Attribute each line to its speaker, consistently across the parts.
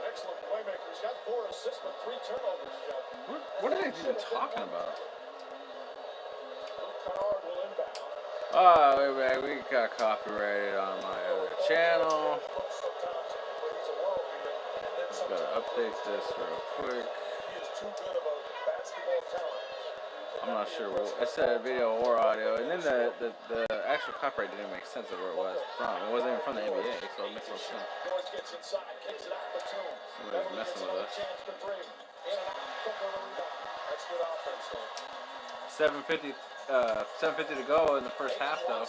Speaker 1: excellent playmaker. He's got 4 assists but 3 turnovers.
Speaker 2: What are they even talking about? Wait, we got copyrighted on my other channel. Just gotta update this real quick. I'm not sure. It said video or audio, and then the actual copyright didn't make sense of where it was from. It wasn't even from the NBA, so it makes no sense. Somebody's messing with us. 7:50 to go in the first half, though.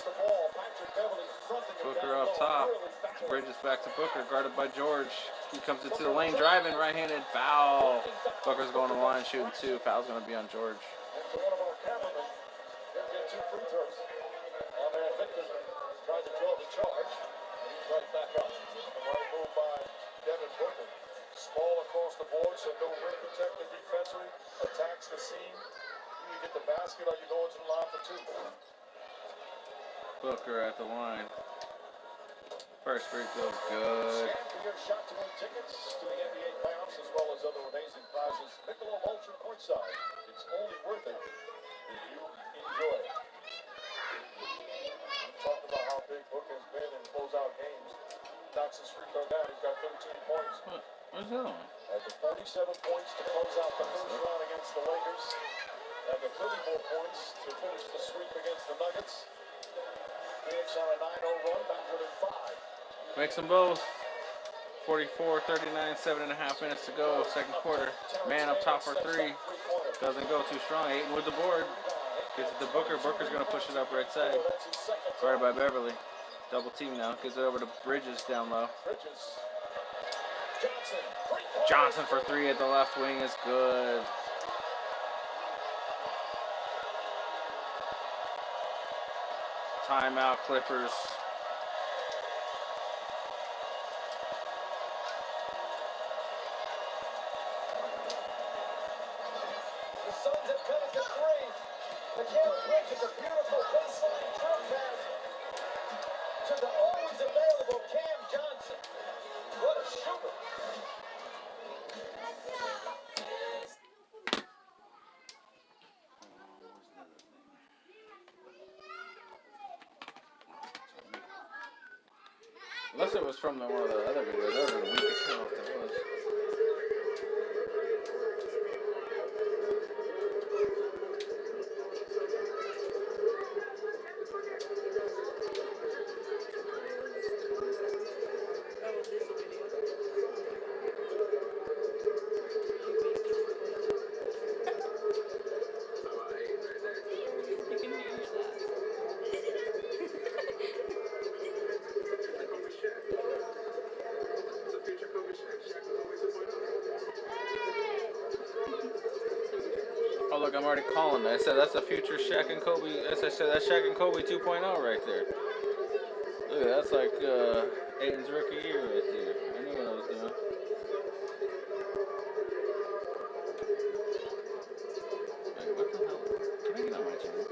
Speaker 2: Booker up top. Bridges back to Booker, guarded by George. He comes into the lane, driving, right-handed foul. Booker's going to the line, shooting 2. Foul's going to be on George.
Speaker 1: Small across the board, so no rim protected defensively. Attacks the seam. You get the basket, or you go into the line for 2.
Speaker 2: Booker at the line. First free throw's good.
Speaker 1: Your shot to win tickets to the NBA playoffs as well as other amazing prizes. Michelob Ultra courtside. It's only worth it if you enjoy it. Talk about how big Booker has been in closeout games. Knocks his free throw down. He's got 13 points.
Speaker 2: What's that on?
Speaker 1: At the 47 points to close out the first round against the Lakers. At the 34 points to finish the sweep against the Nuggets. Phoenix on a 9-0 run, backward in 5.
Speaker 2: Makes them both. 44-39, 7.5 minutes to go, second quarter. Man up top for 3. Doesn't go too strong. Ayton with the board. Gets it to Booker. Booker's going to push it up right side. Guarded by Beverly. Double team now. Gives it over to Bridges down low. Johnson for 3 at the left wing is good. Timeout, Clippers.
Speaker 1: The Suns have cut it to 3. Miguel Bridges, a beautiful baseline throw pass to the always available Cam Johnson. What a shooter.
Speaker 2: Unless it was from one of the other videos, that was the weakest hell if it was. Oh look, I'm already calling that. I said that's a future Shaq and Kobe. I said that's Shaq and Kobe 2.0 right there. Look, that's like Ayton's rookie year right there. I knew what I was doing. Wait, what the hell? Can I get on my channel?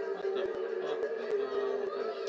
Speaker 2: What the fuck is going on with this?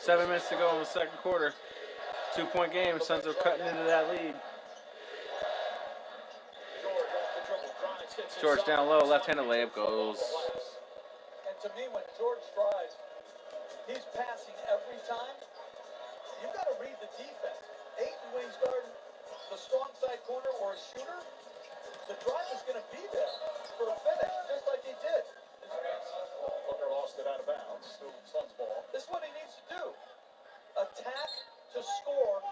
Speaker 2: 7 minutes to go in the second quarter. 2-point game. Suns are cutting into that lead. George down low, left-handed layup goes.
Speaker 1: And to me, when George drives, he's passing every time. You've got to read the defense. Ayton, when he's guarding the strong side corner or a shooter, the drive is going to be there for a finish, just like he did. Booker lost it out of bounds. Still Suns ball. This is what he needs to do. Attack to score.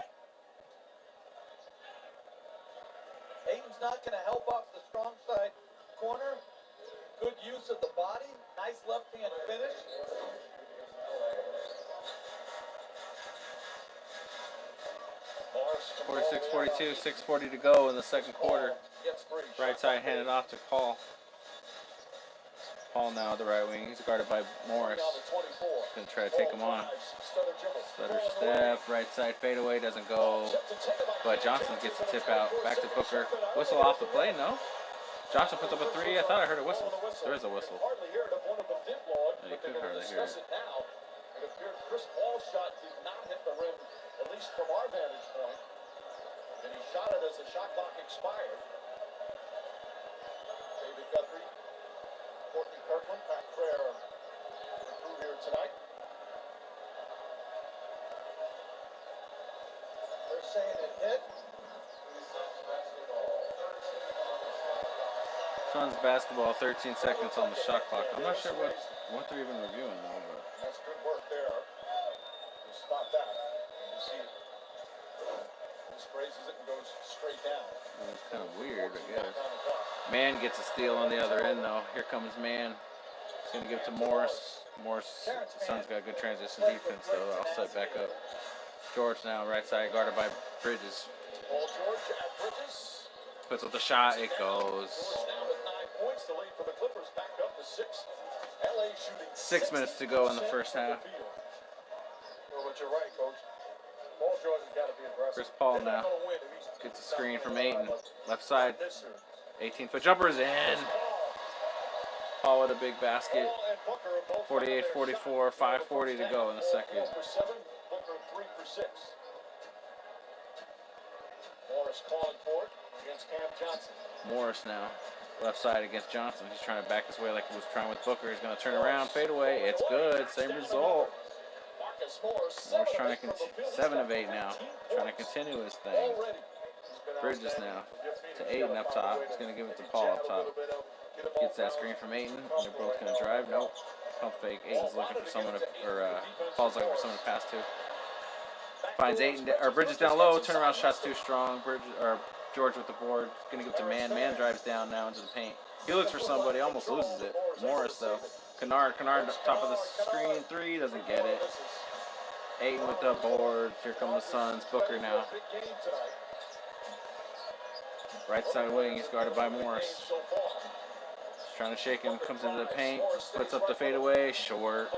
Speaker 1: Ayton's not going to help off the strong side corner. Good use of the body. Nice left-hand finish.
Speaker 2: 46-42, 6:40 to go in the second quarter. Right side handed off to Paul. Paul now at the right wing. He's guarded by Morris. Gonna try to take him on. Stutter step, right side fadeaway, doesn't go. But Johnson gets a tip out. Back to Booker. Whistle off the play, no? Johnson puts up a three. I thought I heard a whistle. There is a whistle. You could hardly hear it.
Speaker 1: It appeared Chris Paul's shot did not hit the rim, at least from our vantage point. And he shot it as the shot clock expired. David Guthrie, Courtney Kirkland, Pat Frere, the crew here tonight. They're saying it hit.
Speaker 2: Suns basketball, 13 seconds on the shot clock. I'm not sure what they're even reviewing though. But.
Speaker 1: That's good work there. You spot that. You see it. He sprays it and goes straight down.
Speaker 2: It's kind of weird, I guess. Man gets a steal on the other end though. Here comes Man. He's going to give it to Morris. Morris, the Suns got good transition defense though. I'll set back up. George now, right side, guarded by Bridges.
Speaker 1: Paul George at Bridges.
Speaker 2: Puts up the shot, it goes.
Speaker 1: Now with 9 points, the lead for the Clippers back up to 6. LA shooting
Speaker 2: 6 minutes to go in the first half.
Speaker 1: Well, but you're right, Coach. Paul George has got to be aggressive.
Speaker 2: Chris Paul now gets a screen from Ayton. Left side, 18-foot jumper is in. Paul with a big basket. 48-44, 5:40 to go in the second.
Speaker 1: Booker 3 for 6. Morris calling for it against Cam Johnson.
Speaker 2: Morris now, left side against Johnson. He's trying to back his way like he was trying with Booker. He's going to turn around, fade away. It's good. Same result. Morris trying to 7 of 8 now. Trying to continue his thing. Bridges now to Ayton up top. He's going to give it to Paul up top. Gets that screen from Ayton. They're both going to drive. Nope. Pump fake. Ayton's looking for someone to, Paul's looking for someone to pass to. Finds Ayton or Bridges down low. Turnaround shot's too strong. George with the board. Gonna give it to Man. Man drives down now into the paint. He looks for somebody. Almost loses it. Morris though. Kennard top of the screen. 3 doesn't get it. Ayton with the board. Here come the Suns. Booker now. Right side wing. He's guarded by Morris. He's trying to shake him. Comes into the paint. Puts up the fadeaway. Short.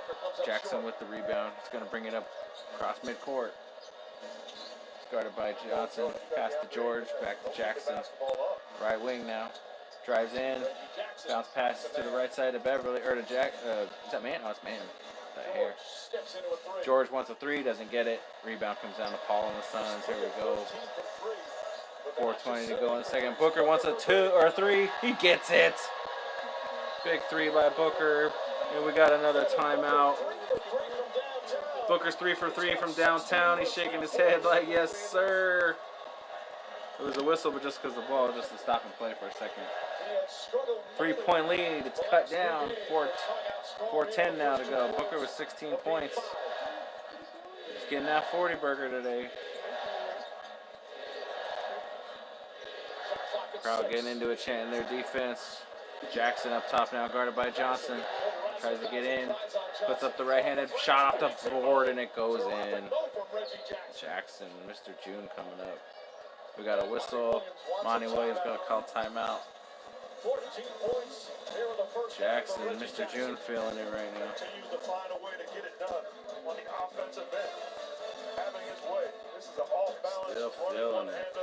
Speaker 2: Jackson with the rebound. He's gonna bring it up across midcourt. Guarded by Johnson, pass to George, back to Jackson. Right wing now, drives in, bounce pass to the right side of Beverly, or to Jack. Is that Man? Oh, it's Man. That hair. George wants a 3, doesn't get it. Rebound comes down to Paul and the Suns. Here we go. 4:20 to go in the second. Booker wants a 2 or a 3. He gets it. Big 3 by Booker, and we got another timeout. Booker's 3 for 3 from downtown. He's shaking his head like, yes, sir. It was a whistle, but just because the ball, just to stop and play for a second. 3-point lead. It's cut down. 4:10 now to go. Booker with 16 points. He's getting that 40 burger today. Crowd getting into it, chanting their defense. Jackson up top now, guarded by Johnson. Tries to get in. Puts up the right-handed shot off the board, and it goes in. Jackson, Mr. June coming up. We got a whistle. Monty Williams going to call timeout. Jackson, Mr. June feeling it right now. Still feeling it.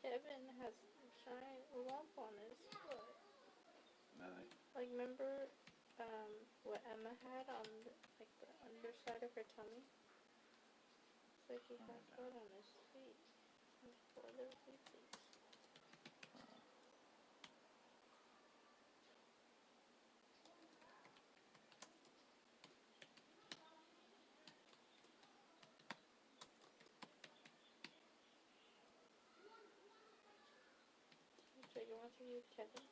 Speaker 3: Kevin has a giant lump on his foot.
Speaker 2: Really?
Speaker 3: Like, remember what Emma had on the, like the underside of her tummy? It's like he has that on his feet. His 4 little feetsies. So you want to use Kevin?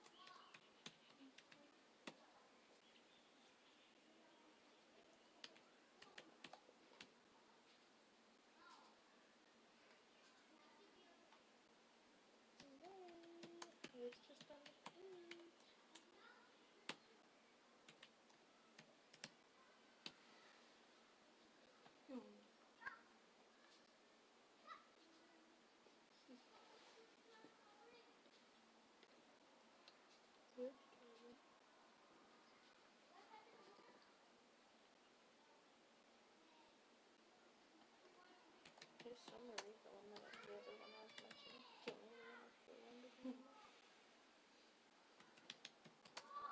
Speaker 3: It's just on the page. Good Kevin. Here's summary, the one that the other one I was mentioning. Can't remember the one before.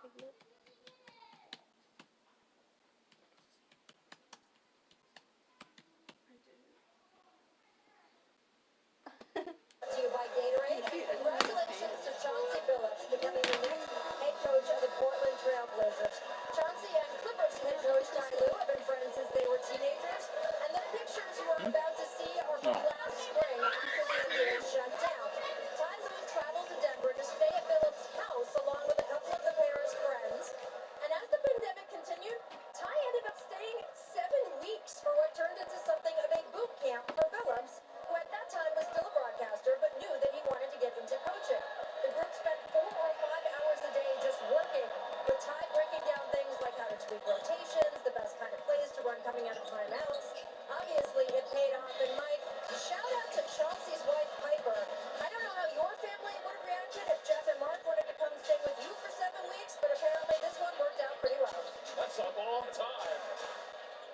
Speaker 3: Piglet.
Speaker 4: To you by Gatorade. Congratulations to Chauncey Billups, becoming the next head coach of the Portland Trail Blazers. Chauncey and Clippers head coach Ty Lue have been friends since they were teenagers, and the pictures you are about to see are from last spring after the NBA shut down. Ty Lue traveled to Denver to stay at Billups' house along with a couple of the pair's friends. And as the pandemic continued, Ty ended up staying 7 weeks for what turned into something of a boot camp for Billups, who at that time was still a broadcaster but knew that he wanted to get into coaching. The group spent 4 or 5 hours a day just working, with Ty breaking down things like how to tweak rotations, the best kind of plays to run coming out of timeouts. Obviously, it paid off, and Mike, shout out to Chauncey's wife, Piper. I don't know how your family would have reacted if Jeff and Mark wanted to come stay with you for 7 weeks, but apparently this one worked out pretty well.
Speaker 1: That's a long time.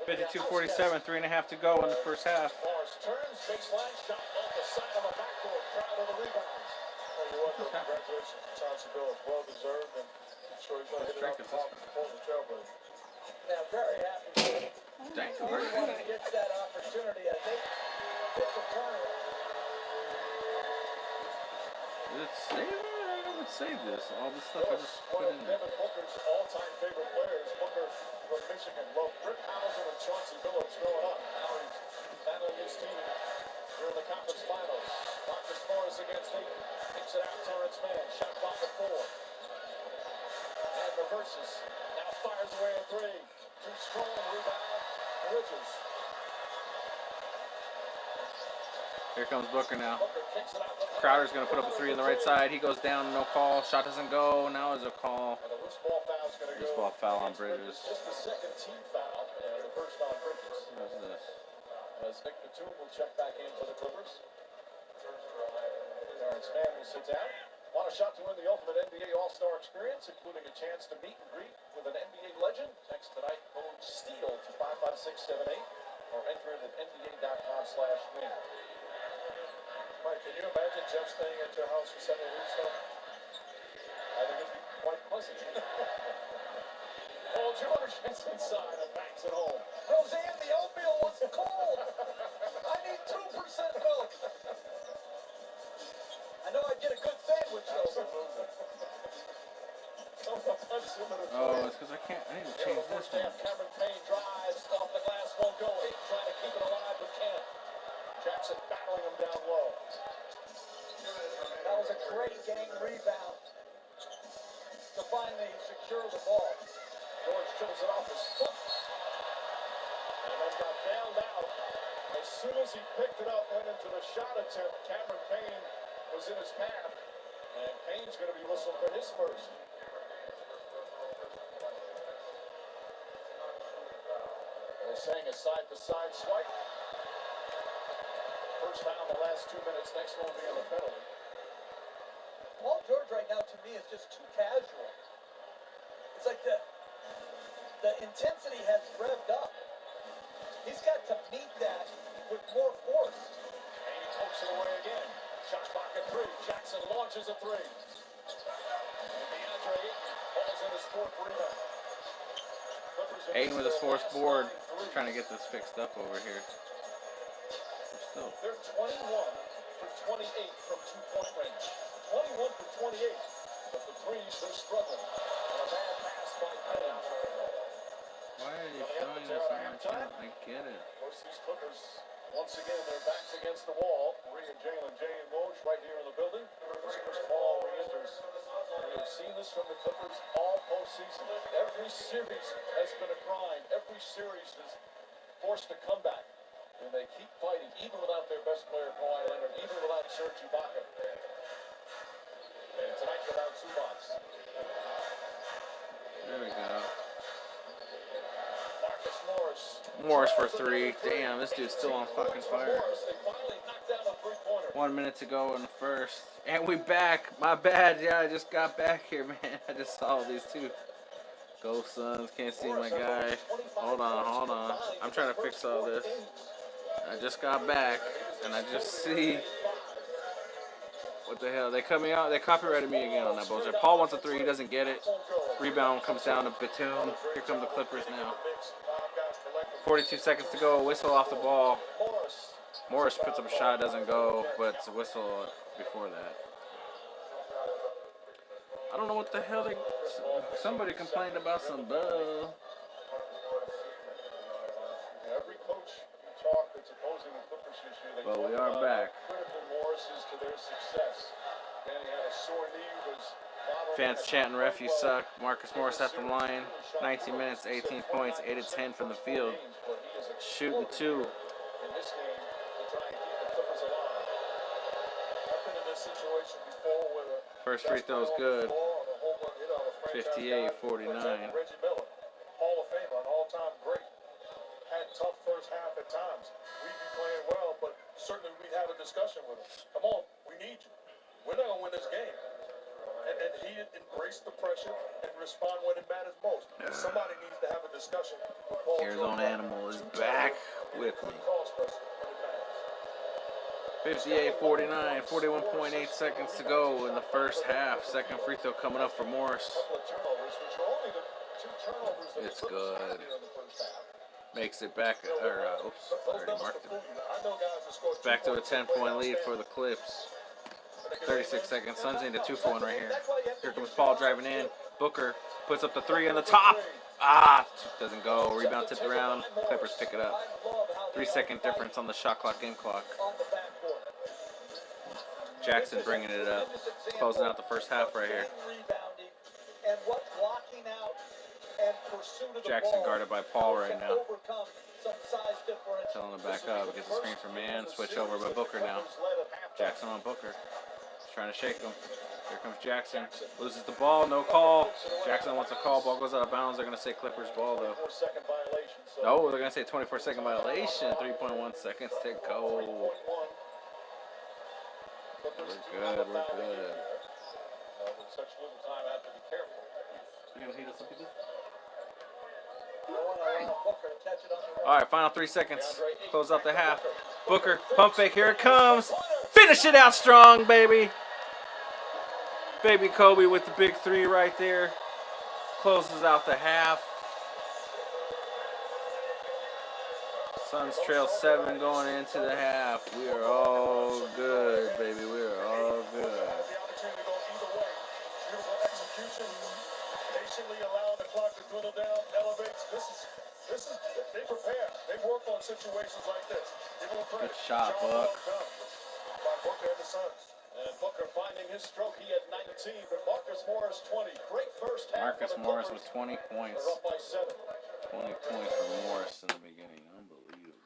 Speaker 2: 52-47, 3.5 to go in the first half.
Speaker 1: Morris turns, baseline shot off the side of the backboard. Proud of the rebounds. Well, you want to congratulations to Chauncey Billups. Well deserved, and I'm sure he's going to hit it out the park for the Trailblazers. Yeah, very happy for him.
Speaker 2: Dang,
Speaker 1: Everyone who gets that opportunity, I think, gets a turn.
Speaker 2: Let's save it. I would save this. All the stuff I just
Speaker 1: One
Speaker 2: put
Speaker 1: of
Speaker 2: in there.
Speaker 1: Devin Booker's all-time favorite players, Booker from Michigan, loved Rip Hamilton and Chauncey Billups growing up. Now he's battling his team here in the conference finals. Marcus Morris against Ayton. Kicks it out, Terrence Mann. Shot clock at 4. And reverses. Now fires away a 3. Too strong, rebound. Bridges.
Speaker 2: Here comes Booker now.
Speaker 1: Booker kicks it out.
Speaker 2: Crowder's going to put up a 3 on the right side. He goes down, no call. Shot doesn't go. Now is a call.
Speaker 1: And a loose ball foul's going to go.
Speaker 2: Loose ball foul on Bridges.
Speaker 1: Just the second team foul, and the first on Bridges.
Speaker 2: Who's this?
Speaker 1: As Nick Batum will check back in for the Clippers. Terrence Mann will sit down. Want a shot to win the ultimate NBA All-Star experience, including a chance to meet and greet with an NBA legend? Text tonight code STEEL to 55678 or enter it at NBA.com/win. Mike, can you imagine Jeff staying at your house for 7 weeks though? I think it'd be quite pleasant. Paul George gets inside and backs it home.
Speaker 5: Roseanne, the oatmeal was cold. I need 2% milk. I know I'd get a good sandwich though.
Speaker 2: Oh, it's because I can't. I need to change this
Speaker 1: First
Speaker 2: one.
Speaker 1: half, Cameron Payne drives off the glass, won't go. Ayton trying to keep it alive, but can't. Jackson battling him down low.
Speaker 5: That was a great game rebound to finally secure the ball.
Speaker 1: George turns it off his foot. And then got bailed out. As soon as he picked it up, went into the shot attempt, Cameron Payne was in his path. And Payne's going to be whistled for his first. They're saying a side-to-side swipe. First foul in the last 2 minutes. Next one will be on the penalty.
Speaker 5: Paul George right now to me is just too casual. It's like the intensity has revved up. He's got to meet that with more force.
Speaker 1: And he pokes it away again. Shots back at three. Jackson launches a three. And DeAndre falls in his fourth rebound.
Speaker 2: Aiden with his fourth board. Trying to get this fixed up over here.
Speaker 1: They're 21 for 28 from two-point range. 21 for 28. But the threes, they're struggling. And a bad pass by Penn.
Speaker 2: Why are you showing this on my channel? I get it.
Speaker 1: Of course, these Clippers, once again, their backs against the wall. Rhea and Jalen, Jay and Woj right here in the building. As Chris Paul re-enters. We have seen this from the Clippers all postseason. Every series has been a grind. Every series is forced a comeback. And they keep fighting, even without their best player, Kawhi Leonard, even without Serge Ibaka. And tonight without Zubac.
Speaker 2: There we go.
Speaker 1: Marcus Morris.
Speaker 2: Morris for three. Damn, this dude's still on fucking fire.
Speaker 1: They finally knocked down a three-pointer.
Speaker 2: 1 minute to go in the first. And we back. My bad. Yeah, I just got back here, man. I just saw these two. Go Suns. Can't see my guy. Hold on. I'm trying to fix all this. I just got back, and I just see. What the hell? They cut me out. They copyrighted me again on that bullshit. Paul wants a three. He doesn't get it. Rebound comes down to Batum. Here come the Clippers now. 42 seconds to go. Whistle off the ball. Morris puts up a shot. Doesn't go, but it's a whistle before that. I don't know what the hell they. Somebody complained about some bug.
Speaker 1: Every coach you talk that's opposing the Clippers this year, they
Speaker 2: But we
Speaker 1: talk
Speaker 2: are
Speaker 1: about
Speaker 2: back.
Speaker 1: how critical Morris is to their success. Again, he had a sore knee, was
Speaker 2: Fans chanting, "Ref, you suck." Marcus Morris at the line. 19 minutes, 18 points, 8 of 10 from the field. Shooting two.
Speaker 1: in this game to try and keep the Clippers alive. I've been in this situation before where the
Speaker 2: First free throw's good. 58-49.
Speaker 1: Reggie Miller, Hall of Famer, an all-time great. Had tough first half at times. We'd be playing well, but certainly we'd have a discussion with him. Come on, we need you. We're not gonna win this game. And he embraced the pressure and respond when it matters most. Somebody needs to have a discussion with Paul George.
Speaker 2: Arizona Animal is back with me. 58-49, 41.8 seconds to go in the first half. Second free throw coming up for Morris. It's good. Makes it back, oops, I already marked it. It's back to a 10-point lead for the Clips. 36 seconds. Suns need a 2-for-1 right here. Here comes Paul driving in. Booker puts up the three on the top. Doesn't go. Rebound tipped around. Clippers pick it up. 3-second difference on the shot clock, game clock. Jackson bringing it up. Closing out the first half right here. Jackson guarded by Paul right now. Telling him back up. Gets a screen from man. Switch over by Booker now. Jackson on Booker. Trying to shake him. Here comes Jackson. Loses the ball. No call. Jackson wants a call. Ball goes out of bounds. They're going to say Clippers ball, though. No, they're going to say 24-second violation. 3.1 seconds to go. We're good. We're good. You going to heat us up, people? All right, final 3 seconds. Close out the half. Booker, pump fake. Here it comes. Finish it out strong, baby. Baby Kobe with the big three right there. Closes out the half. Suns trail 7 going into the half. We are all good, baby. We are all good.
Speaker 1: Patiently allowing the clock to dwindle down, elevates. This is they prepare. They work on situations like this.
Speaker 2: Good shot, Buck.
Speaker 1: By Booker and the Suns. And Booker finding his stroke. He had 19, but Marcus Morris 20. Great first half.
Speaker 2: Marcus Morris with 20 points.
Speaker 1: They're up by 7.
Speaker 2: 20 points for Morris in the beginning. Unbelievable.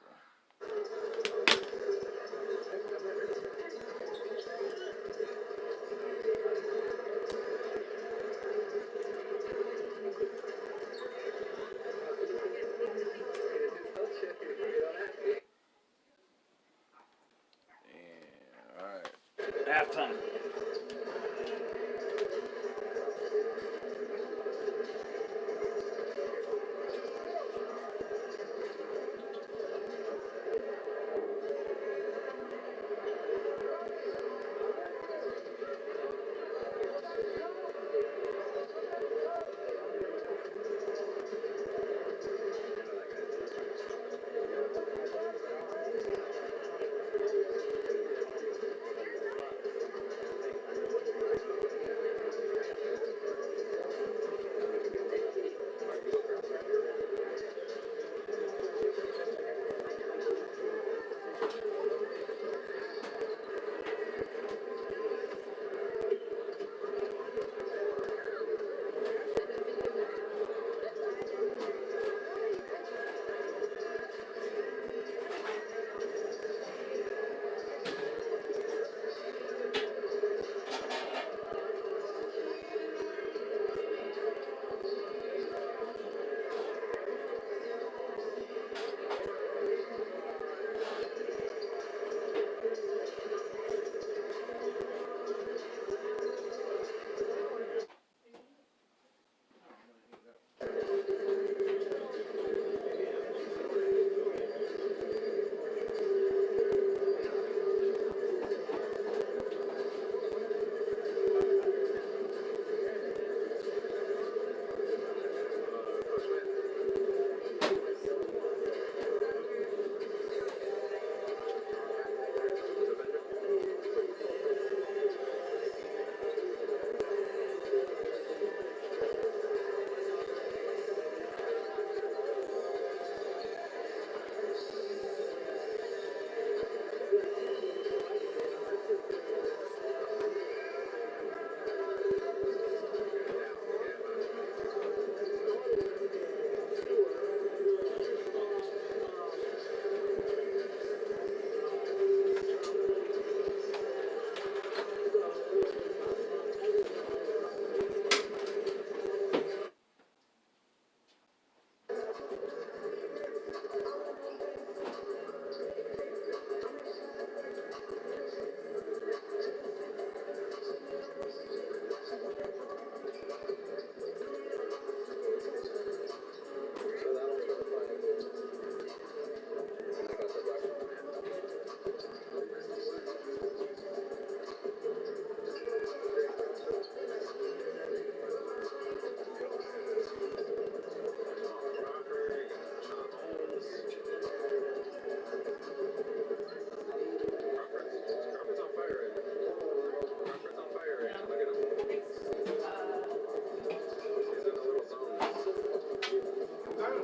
Speaker 2: Yeah, all right. Halftime.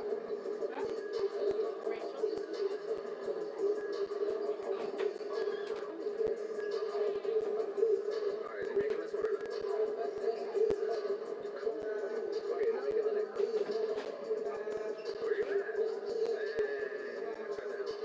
Speaker 3: Rachel?
Speaker 6: Alright, are you making this one or not? Okay, now making the next one. Where you at? Hey, I tried to help.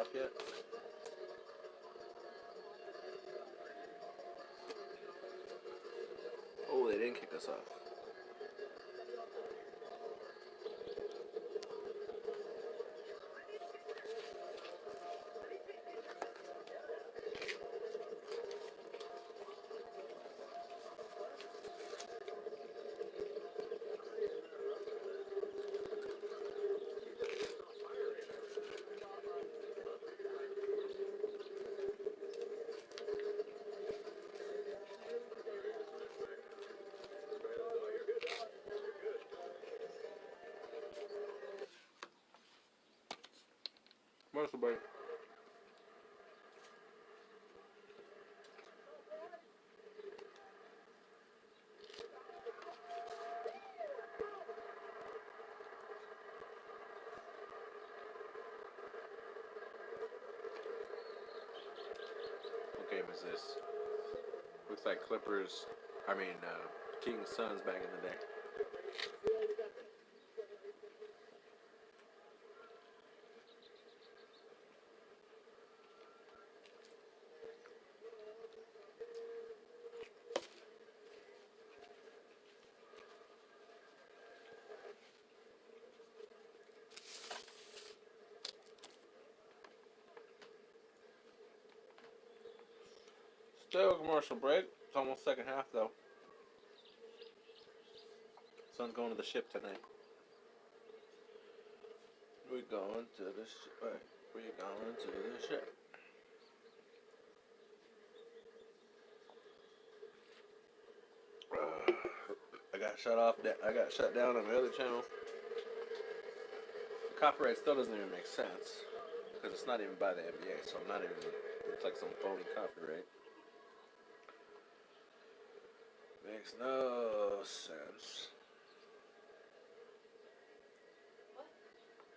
Speaker 2: off yet? Oh, they didn't kick us off. Commercial break. What game is this? Looks like Clippers, Kings Suns back in the day. Still a commercial break. It's almost second half though. Sun's going to the ship tonight. We're going to the ship. Right. We're going to the ship. I got shut off. I got shut down on my other channel. The copyright still doesn't even make sense because it's not even by the NBA, so I'm not even. It's like some phony copyright. Makes no sense.
Speaker 7: What?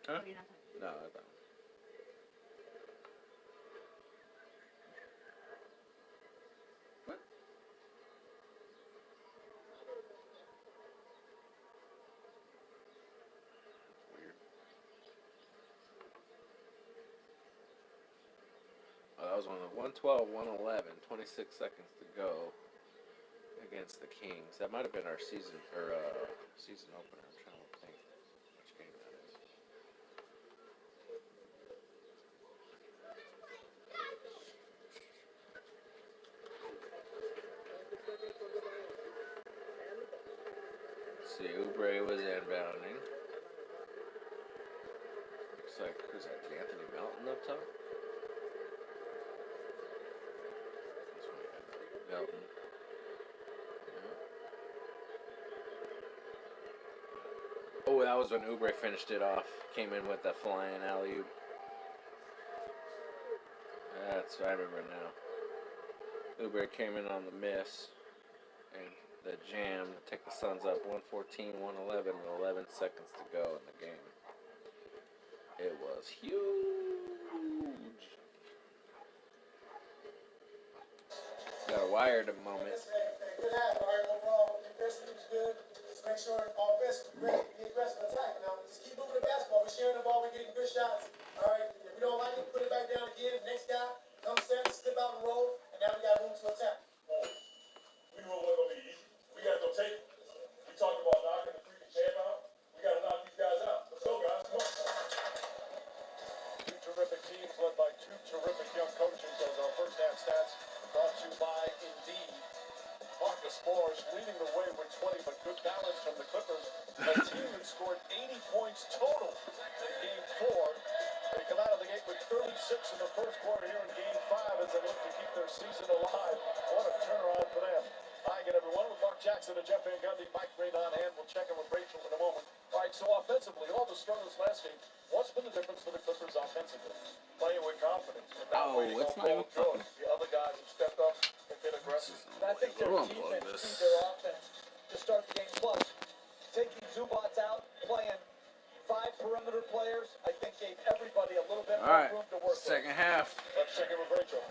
Speaker 2: Huh?
Speaker 7: Oh, you're not talking.
Speaker 2: No, I don't. What? Weird. Oh, that was one of 112, 111, 26 seconds to go against the Kings. That might have been our season season opener. I'm trying to think which game that is. Let's see, Oubre was inbounding. Looks like, who's that? Anthony Melton up top? Melton. Yeah. Oh, that was when Oubre finished it off. Came in with that flying alley-oop. That's I remember now. Oubre came in on the miss and the jam to take the Suns up 114, 111 with 11 seconds to go in the game. It was huge. Got a wired moment.
Speaker 8: Good half, all right, overall, defense looks good. Just make sure offense is great, be aggressive attack. Now, just keep moving the basketball. We're sharing the ball, we're getting good shots. All right, if we don't like it, put it back down again. Next guy, come set, slip out and roll, and now we got room to attack.
Speaker 1: We know what's gonna be easy. We got no tape. We talked about knocking the freaking champ out. We gotta knock these guys out. Let's go, guys. Come on. Two terrific teams led by two terrific young coaches. Those are first half stats brought to you by Indeed. Marcus Morris leading the way with 20, but good balance from the Clippers. A team that scored 80 points total in Game 4. They come out of the gate with 36 in the first quarter here in Game 5 as they look to keep their season alive. What a turnaround for them. Hi again, everyone, with Mark Jackson and Jeff Van Gundy. Mike Green on hand. We'll check in with Rachel in a moment. All right, so offensively, all the struggles last game. What's been the difference for the Clippers offensively? Playing with confidence. And not waiting on Paul George. The other guys have stepped up and been aggressive.
Speaker 5: And I think their defense to their offense to start the game plus. Taking Zubats out, playing 5 perimeter players, I think gave everybody a little bit more room to work with.
Speaker 2: Second half.
Speaker 1: Let's check in with Rachel.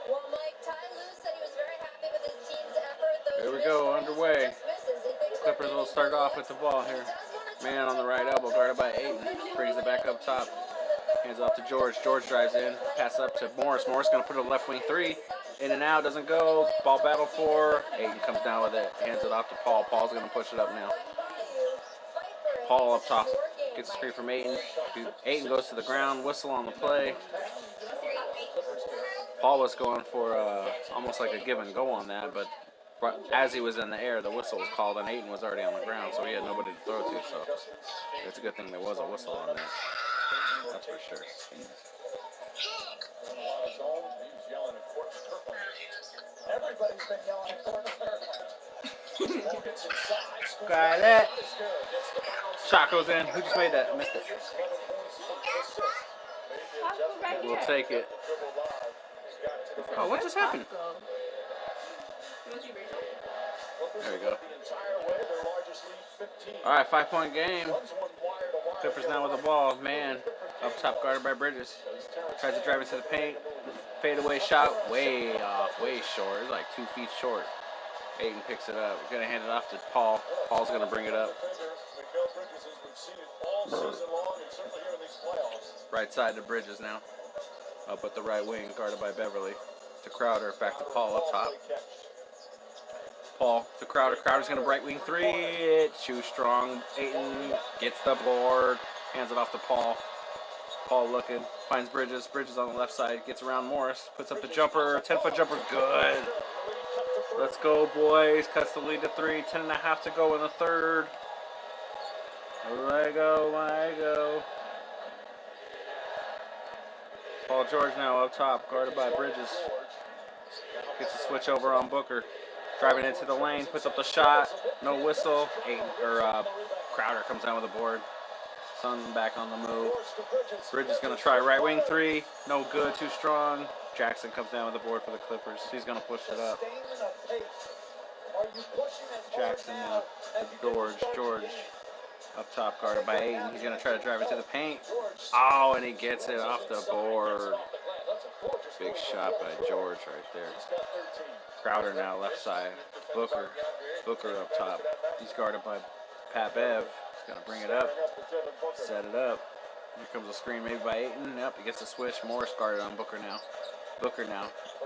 Speaker 4: Well, Mike, Ty Lue said he was very happy with his team's effort. Those
Speaker 2: Here we go,
Speaker 4: missed threes
Speaker 2: underway.
Speaker 4: were just misses. He thinks
Speaker 2: Clippers will start off with the ball here.
Speaker 4: he does want to
Speaker 2: Man on the right elbow, guarded by Ayton. Brings it back up top. Hands off to George. George drives in. Pass up to Morris. Morris going to put a left wing three. In and out. Doesn't go. Ball battle for. Ayton comes down with it. Hands it off to Paul. Paul's going to push it up now. Paul up top. Gets a screen from Ayton. Ayton goes to the ground. Whistle on the play. Paul was going for almost like a give and go on that, but as he was in the air, the whistle was called, and Ayton was already on the ground, so he had nobody to throw to. So it's a good thing there was a whistle on that. That's for sure.
Speaker 5: Everybody's been yelling at Courtney.
Speaker 2: Got it. Shot goes in. Who just made that? Missed it. We'll take it. Oh, what just happened? There we go. All right, 5-point game. Clippers now with the ball. Man, up top guarded by Bridges. Tries to drive into the paint. Fadeaway shot, way off, way short. It's like 2 feet short. Ayton picks it up. We're gonna hand it off to Paul. Paul's gonna bring it up. Right side to Bridges now. Up at the right wing, guarded by Beverly. To Crowder, back to Paul up top. Paul to Crowder. Crowder's gonna right wing three. It's too strong. Ayton gets the board. Hands it off to Paul. Paul looking. Finds Bridges. Bridges on the left side. Gets around Morris. Puts up the jumper. 10-foot jumper. Good. Let's go, boys. Cuts the lead to 3. 10.5 to go in the third. Lego. Paul George now up top, guarded by Bridges. Gets a switch over on Booker. Driving into the lane, puts up the shot. No whistle. Crowder comes down with the board. Suns back on the move. Bridges going to try right wing three. No good, too strong. Jackson comes down with the board for the Clippers. He's going to push it up. Jackson George up top, guarded by Ayton. He's going to try to drive it to the paint. Oh, and he gets it off the board. Big shot by George right there. Crowder now left side. Booker up top. He's guarded by Pat Bev. He's going to bring it up. Set it up. Here comes a screen made by Ayton. Yep, he gets a switch. Morris guarded on Booker now.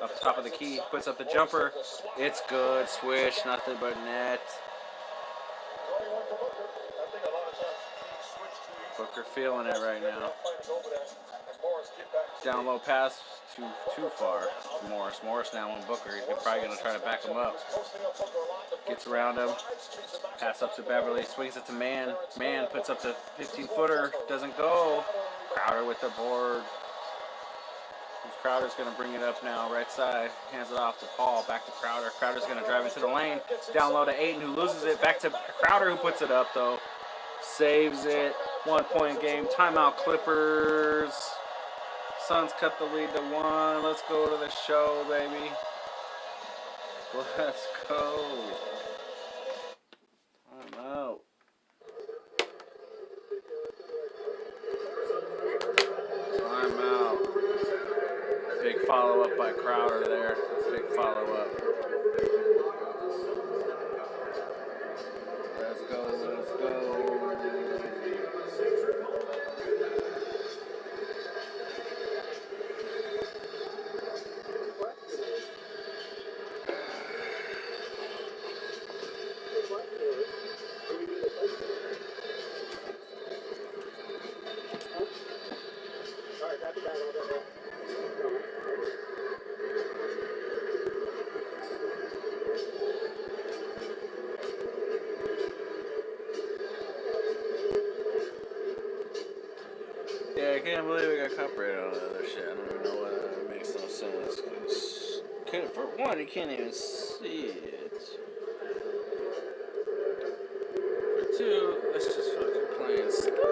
Speaker 2: Up top of the key. Puts up the jumper. It's good. Swish. Nothing but net. Booker feeling it right now. Down low pass. Too far. Morris now on Booker. He's probably going to try to back him up. Gets around him. Pass up to Beverly. Swings it to Man. Man puts up the 15-footer. Doesn't go. Crowder with the board. Crowder's going to bring it up now. Right side. Hands it off to Paul. Back to Crowder. Crowder's going to drive into the lane. Down low to Ayton, who loses it. Back to Crowder, who puts it up, though. Saves it. 1-point game. Timeout, Clippers. Suns cut the lead to 1. Let's go to the show, baby. Let's go. Timeout. Timeout. Big follow-up by Crowder there. Big follow-up. Let's go. Yeah, I can't believe we got copyrighted on that other shit. I don't even know why that makes no sense. For one, you can't even see it. For two, that's just fucking plain stupid.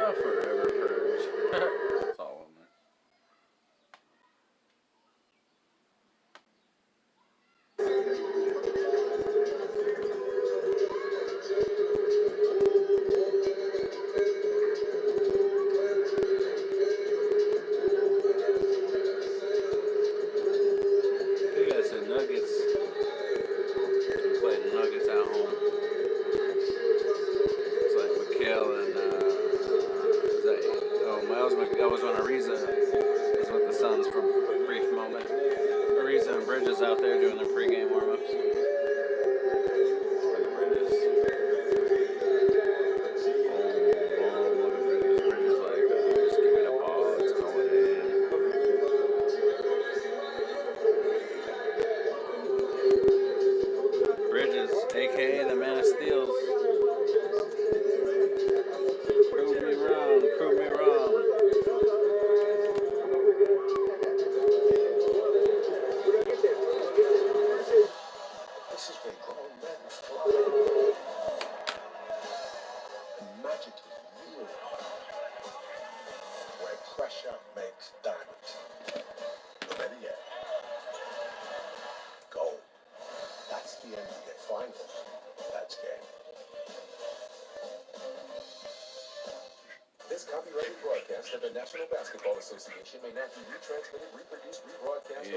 Speaker 2: Oh, forever purge. That's all on there. You guys said Nuggets. Played the Nuggets at home. It's like Mikhail and that was when Ariza was with the Suns for a brief moment. Ariza and Bridges out there doing their pregame warm-ups. Look at Bridges. Look at Bridges. Bridges like, just give me the ball. It's going in. Bridges, a.k.a. the man of steals. Prove me wrong. Prove me wrong.
Speaker 6: This is where grown men fly. And magic is real. Where pressure makes diamonds. Or better yet, gold. That's the NBA Finals. That's game. This copyrighted broadcast of the National Basketball Association may not be retransmitted, reproduced, rebroadcast.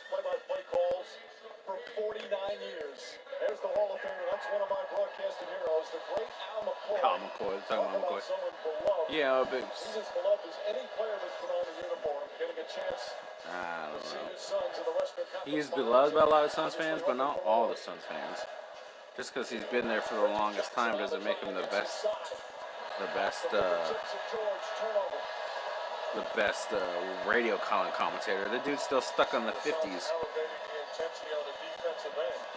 Speaker 1: Play-by-play calls for 49 years. There's the Hall of Famer. That's one of my broadcasting heroes, the great Al McCoy.
Speaker 2: Al McCoy. Talking about McCoy.
Speaker 1: Someone beloved.
Speaker 2: Yeah, big.
Speaker 1: He's as beloved as any player that's put on the uniform, getting a chance
Speaker 2: I
Speaker 1: to
Speaker 2: don't
Speaker 1: see
Speaker 2: know.
Speaker 1: his Suns in the Western Conference.
Speaker 2: He's beloved by a lot of Suns fans, but not all the Suns fans. Just because he's been there for the longest time doesn't make him the best radio commentator. The dude's still stuck on the 50s.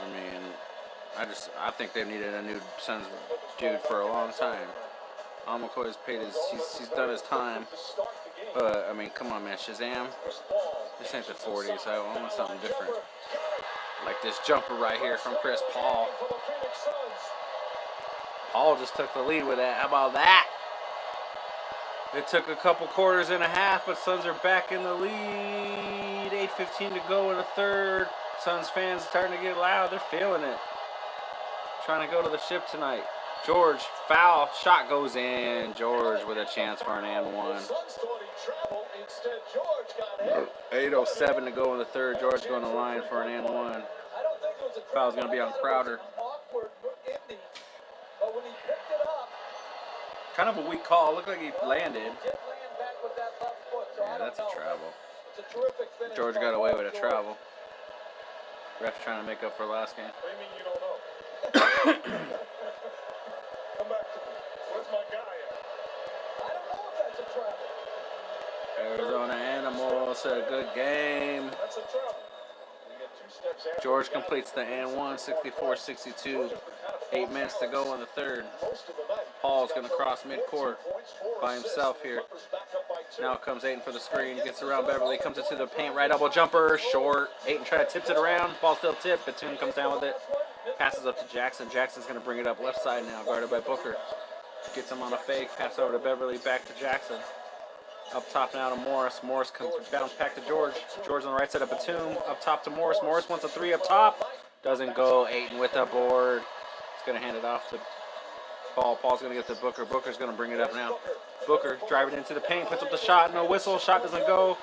Speaker 2: I mean, I think they've needed a new Suns dude for a long time. Al McCoy's he's done his time. But, I mean, come on, man, Shazam. This ain't the 40s. I want something different. Like this jumper right here from Chris Paul. Paul just took the lead with that. How about that? It took a couple quarters and a half, but Suns are back in the lead. 8:15 to go in the third. Suns fans starting to get loud. They're feeling it. Trying to go to the ship tonight. George, foul, shot goes in. George with a chance for an and one. 8:07 to go in the third. George going to line for an and one. Foul's going to be on Crowder. Kind of a weak call. Looked like he landed. Yeah, that's a travel. George got away with a travel. Ref trying to make up for last game.
Speaker 1: What do you mean you don't know? Come back to me. Where's my guy at? I don't know if that's a travel.
Speaker 2: Arizona Animals said a good game.
Speaker 1: That's a travel.
Speaker 2: George completes the and one, 64-62. 8 minutes to go in the third. Paul's going to cross midcourt by himself here. Now comes Ayton for the screen. Gets around Beverly. Comes into the paint. Right elbow jumper. Short. Ayton tries to tips it around. Ball still tipped. Batum comes down with it. Passes up to Jackson. Jackson's going to bring it up left side now. Guarded by Booker. Gets him on a fake. Pass over to Beverly. Back to Jackson. Up top now to Morris. Morris comes bounce back to George. George on the right side of Batum. Up top to Morris. Morris wants a three up top. Doesn't go. Ayton with the board. He's going to hand it off to Paul. Paul's going to get to Booker. Booker's going to bring it up now. Booker driving into the paint. Puts up the shot. No whistle. Shot doesn't go.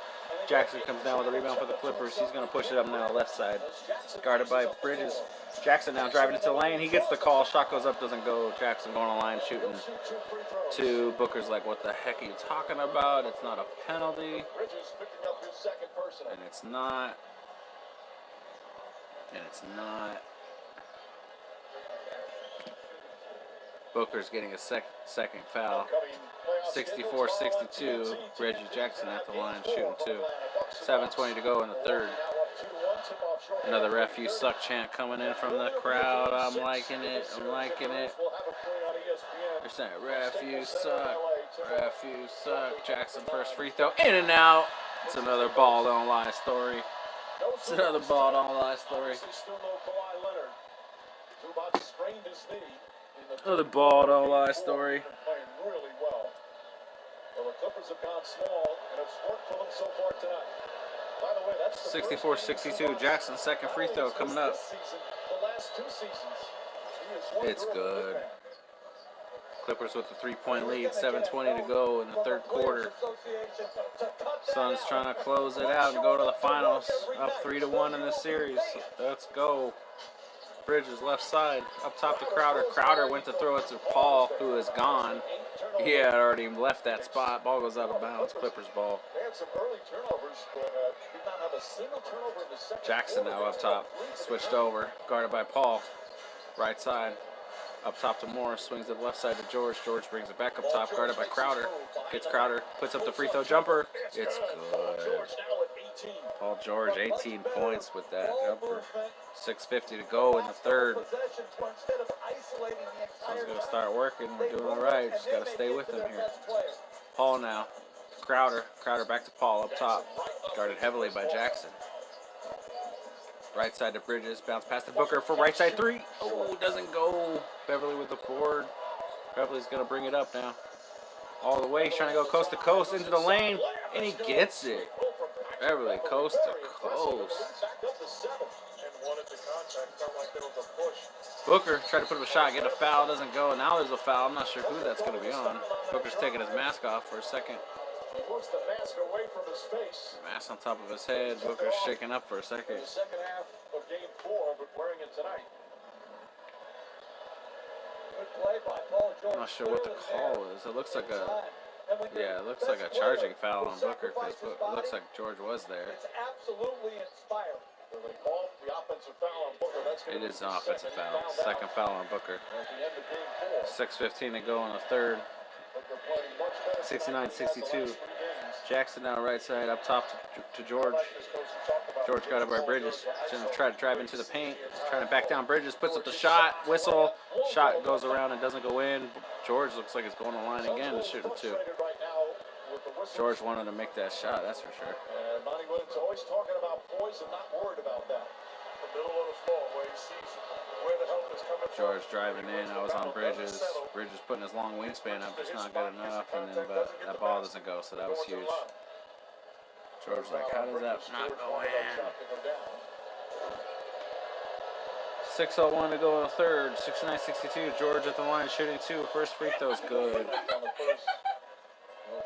Speaker 2: Jackson comes down with a rebound for the Clippers. He's going to push it up now left side. Guarded by Bridges. Jackson now driving into the lane. He gets the call. Shot goes up. Doesn't go. Jackson going on the line shooting. Two. Booker's like, what the heck are you talking about? It's not a penalty. And it's not. And it's not. Booker's getting a second foul. 64-62. Reggie Jackson at the line shooting two. 7:20 to go in the third. Another ref you suck chant coming in from the crowd. I'm liking it. I'm liking it. They're saying ref you suck. Ref, you suck. Jackson first free throw. In and out. It's another ball don't lie story. It's another ball don't lie story. Another ball don't lie story.
Speaker 1: Really well. Well, the Clippers have gone small, and it's worked for them so far tonight. By the way, that's the
Speaker 2: 64-62. Jackson's second free throw coming up.
Speaker 1: The last 2 seasons.
Speaker 2: It's good. Clippers with the 3-point lead. 7:20 to go in the third quarter. Suns trying to close it out and go to the finals. Up 3-1 in this series. Let's go. Bridges left side. Up top to Crowder. Crowder went to throw it to Paul, who is gone. He had already left that spot. Ball goes out of bounds. Clippers ball.
Speaker 1: They had some early turnovers, but did not have a single turnover in the second.
Speaker 2: Jackson now up top. Switched over. Guarded by Paul. Right side. Up top to Morris. Swings to the left side to George. George brings it back up top. Guarded by Crowder. Gets Crowder. Puts up the free throw jumper. It's good. Paul George, 18 points with that jumper. 6:50 to go in the third. Suns going to start working. We're doing all right. Just got to stay with him here. Paul now. Crowder. Crowder back to Paul up top. Guarded heavily by Jackson. Right side to Bridges. Bounce past the Booker for right side 3. Oh, doesn't go. Beverly with the board. Beverly's going to bring it up now. All the way. He's trying to go coast to coast into the lane. And he gets it. Beverly coast to coast. Booker tried to put up a shot, get a foul, doesn't go. Now there's a foul. I'm not sure who that's going to be on. Booker's taking his mask off for a second. Mask on top of his head. Booker's shaking up for a second.
Speaker 1: Second half of game 4, but wearing it tonight.
Speaker 2: I'm not sure what the call is. It looks like a charging foul on Booker because it looks like George was there.
Speaker 5: It's absolutely inspiring.
Speaker 2: It is an offensive foul. Second foul on Booker. 6:15 to go in the third. 69-62. Jackson now right side up top to George. George got it by Bridges. Trying to drive into the paint. Trying to back down Bridges. Puts up the shot. Whistle. Shot goes around and doesn't go in. George looks like he's going to line again and shooting 2. George wanted to make that shot, that's for sure.
Speaker 1: And Monty Williams always talking about poise and not worried about that. The middle of the floor where he sees where the help is coming from.
Speaker 2: George driving in. I was on Bridges. Bridges putting his long wingspan up, just not good enough. And then that ball doesn't go, so that was huge. George like, how does that not go in? 6:01 to go in the third. 69-62. George at the line shooting 2. First free throw is good.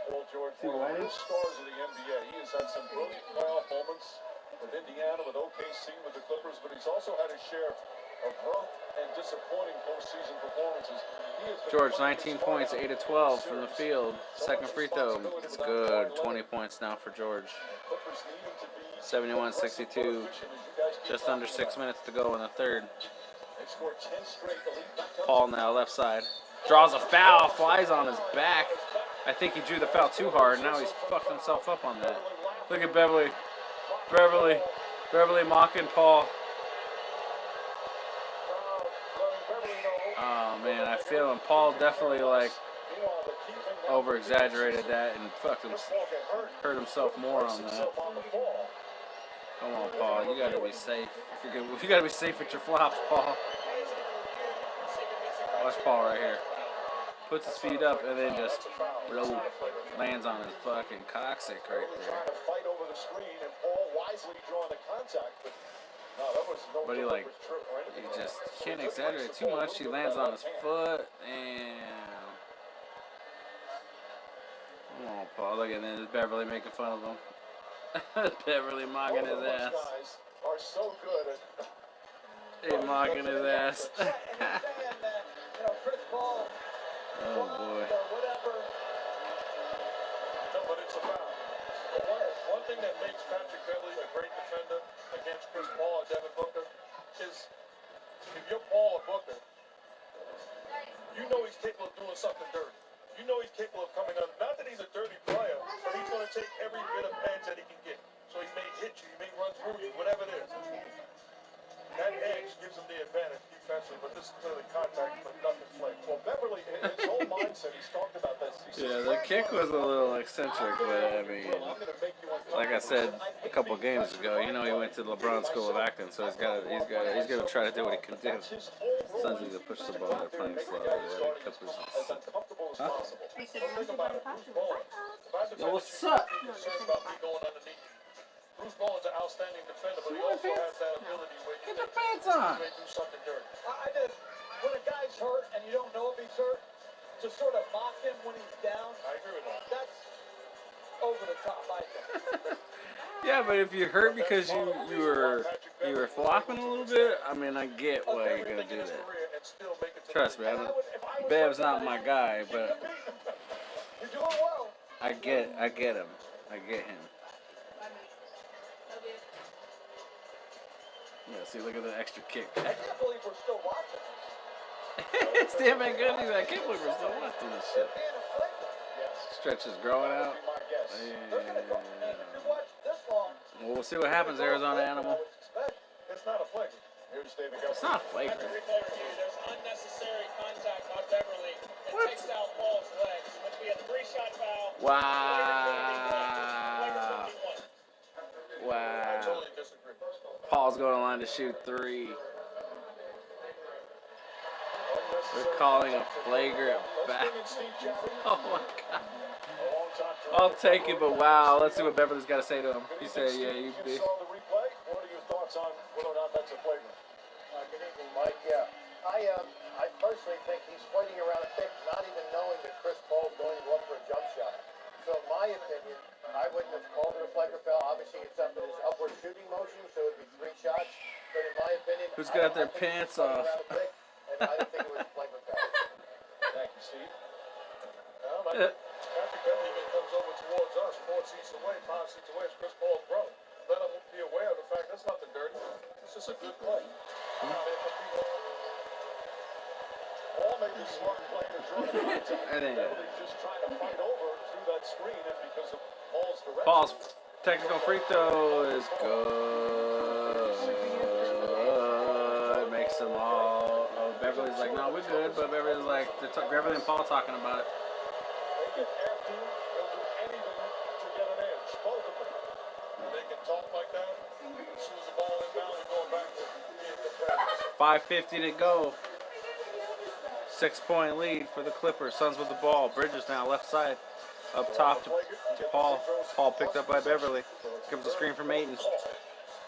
Speaker 1: Paul George, one of the stars of the NBA. He has had some brilliant playoff moments with Indiana, with OKC, with the Clippers, but he's also had his share of rough and disappointing postseason performances.
Speaker 2: George, 19 points, 8 of 12 from the field. Second free throw, it's good. 20 points now for George. 71-62. Just under 6 minutes to go in the third. Paul now left side. Draws a foul, flies on his back. I think he drew the foul too hard. Now he's fucked himself up on that. Look at Beverly. Beverly mocking Paul. Oh man, I feel him. Paul definitely like over exaggerated that and hurt himself more on that. Come on, Paul. You gotta be safe. You gotta be safe with your flops, Paul. Watch Paul right here. Puts his feet up and then just lands on his fucking coccyx right there. But he just can't exaggerate too much. He lands on his foot and come on, Paul. Look at this. Beverly making fun of him. Beverly mocking his ass. They mocking his ass. Oh boy.
Speaker 1: But it's a foul. One thing that makes Patrick Beverly a great defender against Chris Paul and Devin Booker is if you're Paul or Booker, you know he's capable of doing something dirty. You know he's capable of coming under. Not that he's a dirty player, but he's going to take every bit of edge that he can get. So he may hit you, he may run through you, whatever it is. That edge gives him the advantage defensively, but this is clearly contact, but nothing like. Well, Beverly, his whole mindset, he's talked about this.
Speaker 2: Yeah, the kick was a little eccentric, but I mean, like I said a couple games ago, you know he went to LeBron School of Acting, so he's gonna try to do what he can do. Suns either push the ball, they're playing slow. Clippers. Huh? Yo, what's up?
Speaker 1: Bruce Bowen's an outstanding defender, but he also has that ability where you
Speaker 2: Get your pants on.
Speaker 1: may do something dirty.
Speaker 5: I just, when a guy's hurt and you don't know if he's hurt, to sort of mock him when he's down,
Speaker 1: I agree with that.
Speaker 5: that's over the top, I think.
Speaker 2: Yeah, but if you're hurt because you were flopping a little bit, I mean, I get why you're gonna do that. Trust me, Bev's not my guy, but
Speaker 5: You're doing well.
Speaker 2: I get him. I get him. Yeah, see, look at the extra kick.
Speaker 5: I can't believe we're still watching.
Speaker 2: Stan Van Gundy's like, I can't believe we're still watching this shit. Stretch is growing out. Well, we'll see what happens, Arizona Animal.
Speaker 1: It's not a flagrant. Here's David Gelb.
Speaker 2: It's not flagrant.
Speaker 9: Replay review, there's unnecessary contact on Beverly. It
Speaker 2: What?
Speaker 9: takes out Paul's legs. It'll be a 3-shot foul.
Speaker 2: Wow. Wow.
Speaker 1: Totally disagree.
Speaker 2: Paul's going to line to shoot 3. We're calling a flagrant foul. Oh my God. I'll take it, but wow. Let's see what Beverly's got to say to him. He said, yeah, you
Speaker 1: You saw the replay. What are your thoughts on whether or not that's a flagrant?
Speaker 10: Good evening, Mike. Yeah, I personally think he's fighting around a pick, not even knowing that Chris Paul is going to go up for a jump shot. So, in my opinion, I wouldn't have called it a flagrant foul. Obviously, it's up in his upward shooting motion, so it'd be 3 shots. But in my opinion,
Speaker 2: Who's got their pants off?
Speaker 10: And I don't think it was a flagrant foul.
Speaker 1: Thank you, Steve. Patrick Beverly even comes over towards us, 4 seats away, 5 seats away. It's Chris Paul's brother. Let him be aware of the fact that's nothing dirty. It's just a good play. Paul made the smart play to draw the contact. Beverly's just trying to fight over through that screen, and because of Paul's direction.
Speaker 2: Paul's technical free throw is good. Makes them all. Oh, Beverly's like, no, we're good. But Beverly's like, Beverly and Paul talking about it.
Speaker 1: They get empty. They'll do anything to get an edge. Both of them. They can talk like that. As soon as the ball inbound, they're going back to being defenders.
Speaker 2: 5:50 to go. 6-point lead for the Clippers. Suns with the ball. Bridges now left side. Up top to Paul. Paul picked up by Beverly. Comes the screen from Ayton.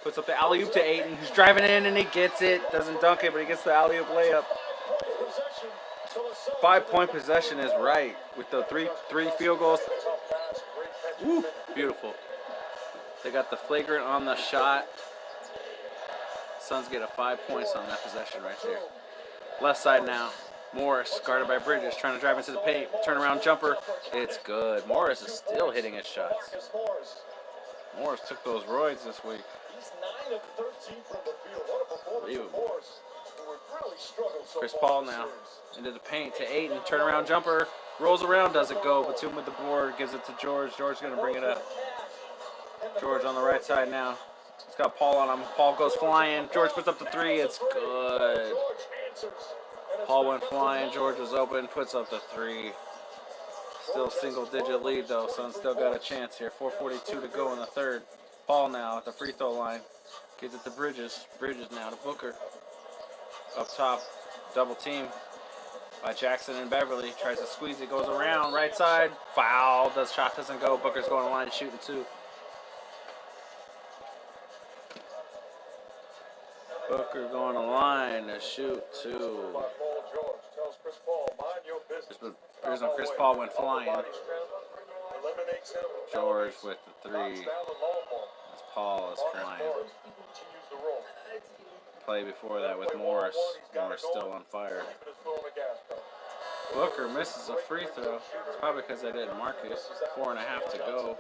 Speaker 2: Puts up the alley-oop to Ayton, who's driving in and he gets it. Doesn't dunk it, but he gets the alley-oop layup. 5-point possession is right with the three field goals. Woo, beautiful. They got the flagrant on the shot. Suns get a 5 points on that possession right there. Left side now. Morris, guarded by Bridges, trying to drive into the paint. Turnaround jumper. It's good. Morris is still hitting his shots. Morris took those roids this week.
Speaker 1: He's 9 of 13 from the field. What a performance from Morris, who would really struggled so
Speaker 2: Chris
Speaker 1: far
Speaker 2: Paul
Speaker 1: in this
Speaker 2: now
Speaker 1: series.
Speaker 2: into the paint to Ayton. Turnaround jumper. Rolls around, doesn't go. Batum with the board. Gives it to George. George's going to bring it up. George on the right side now. He's got Paul on him. Paul goes flying. George puts up the 3. It's good. Paul went flying. George is open. Puts up the 3. Still single-digit lead, though. Suns still got a chance here. 4:42 to go in the third. Paul now at the free throw line. Gives it to Bridges. Bridges now to Booker. Up top. Double team by Jackson and Beverly. Tries to squeeze it. Goes around. Right side. Foul. Shot doesn't go. Booker's going to line shooting 2. Booker going to line to shoot 2. Here's when Chris Paul went flying. George with the 3. As Paul is flying. Play before that with Morris. Morris still on fire. Booker misses a free throw. It's probably because I didn't mark it. 4.5 to go.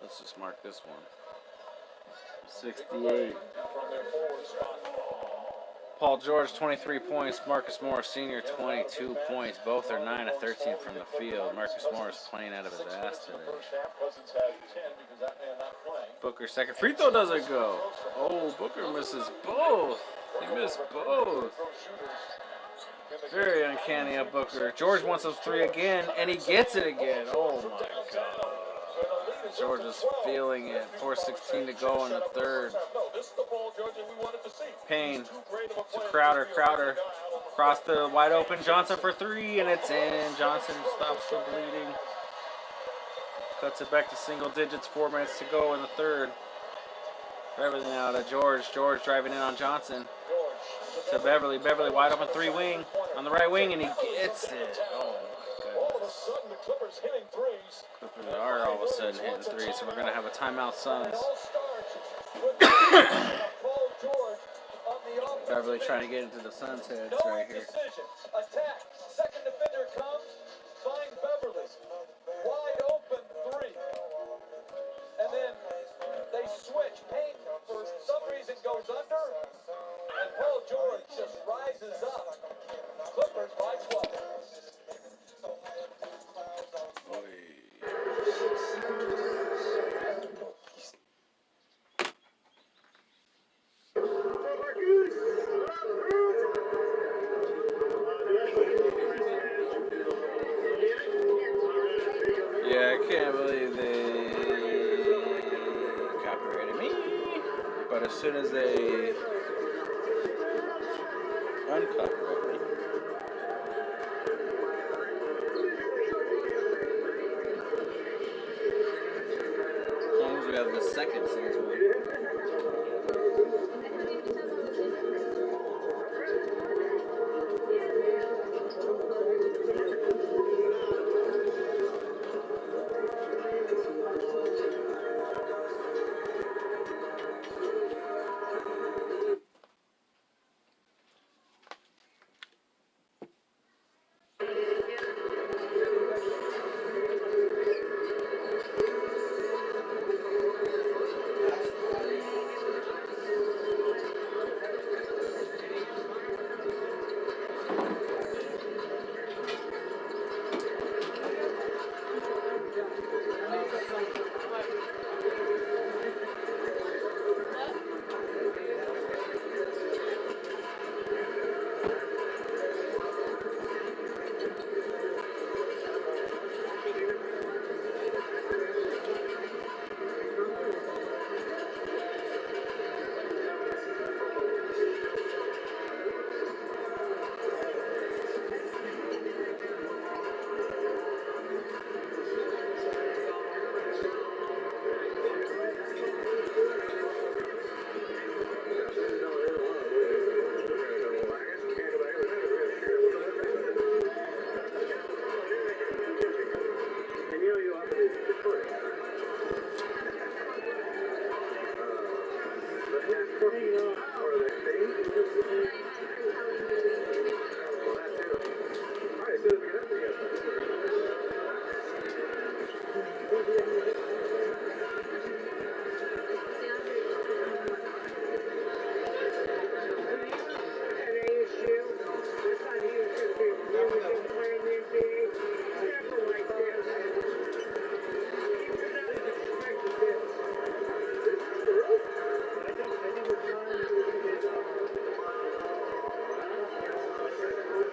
Speaker 2: Let's just mark this one. 68. Paul George, 23 points. Marcus Morris Sr., 22 points. Both are 9 of 13 from the field. Marcus Morris playing out of his ass today. Booker's second free throw doesn't go. Oh, Booker misses both. He missed both. Very uncanny of Booker. George wants those three again, and he gets it again. Oh my God. George is feeling it. 4:16 to go in the third. Payne to Crowder. Crowder across the wide open Johnson for three, and it's in. Johnson stops the bleeding. Cuts it back to single digits. 4 minutes to go in the third. Beverly now to George. George driving in on Johnson. To Beverly. Beverly wide open three wing on the right wing, and he gets it. Oh my goodness. Clippers are all of a sudden hitting threes, so we're going to have a timeout, Suns. Beverly trying to get into the Suns' heads right here.
Speaker 5: Attack. Second defender comes. Find Beverly. Wide open three. And then they switch. Payne, for some reason, goes under. And Paul George just rises up. Clippers by 12.
Speaker 2: Yeah, I can't believe they copyrighted me. But as soon as they uncopyright me, as long as we have the second Suns one.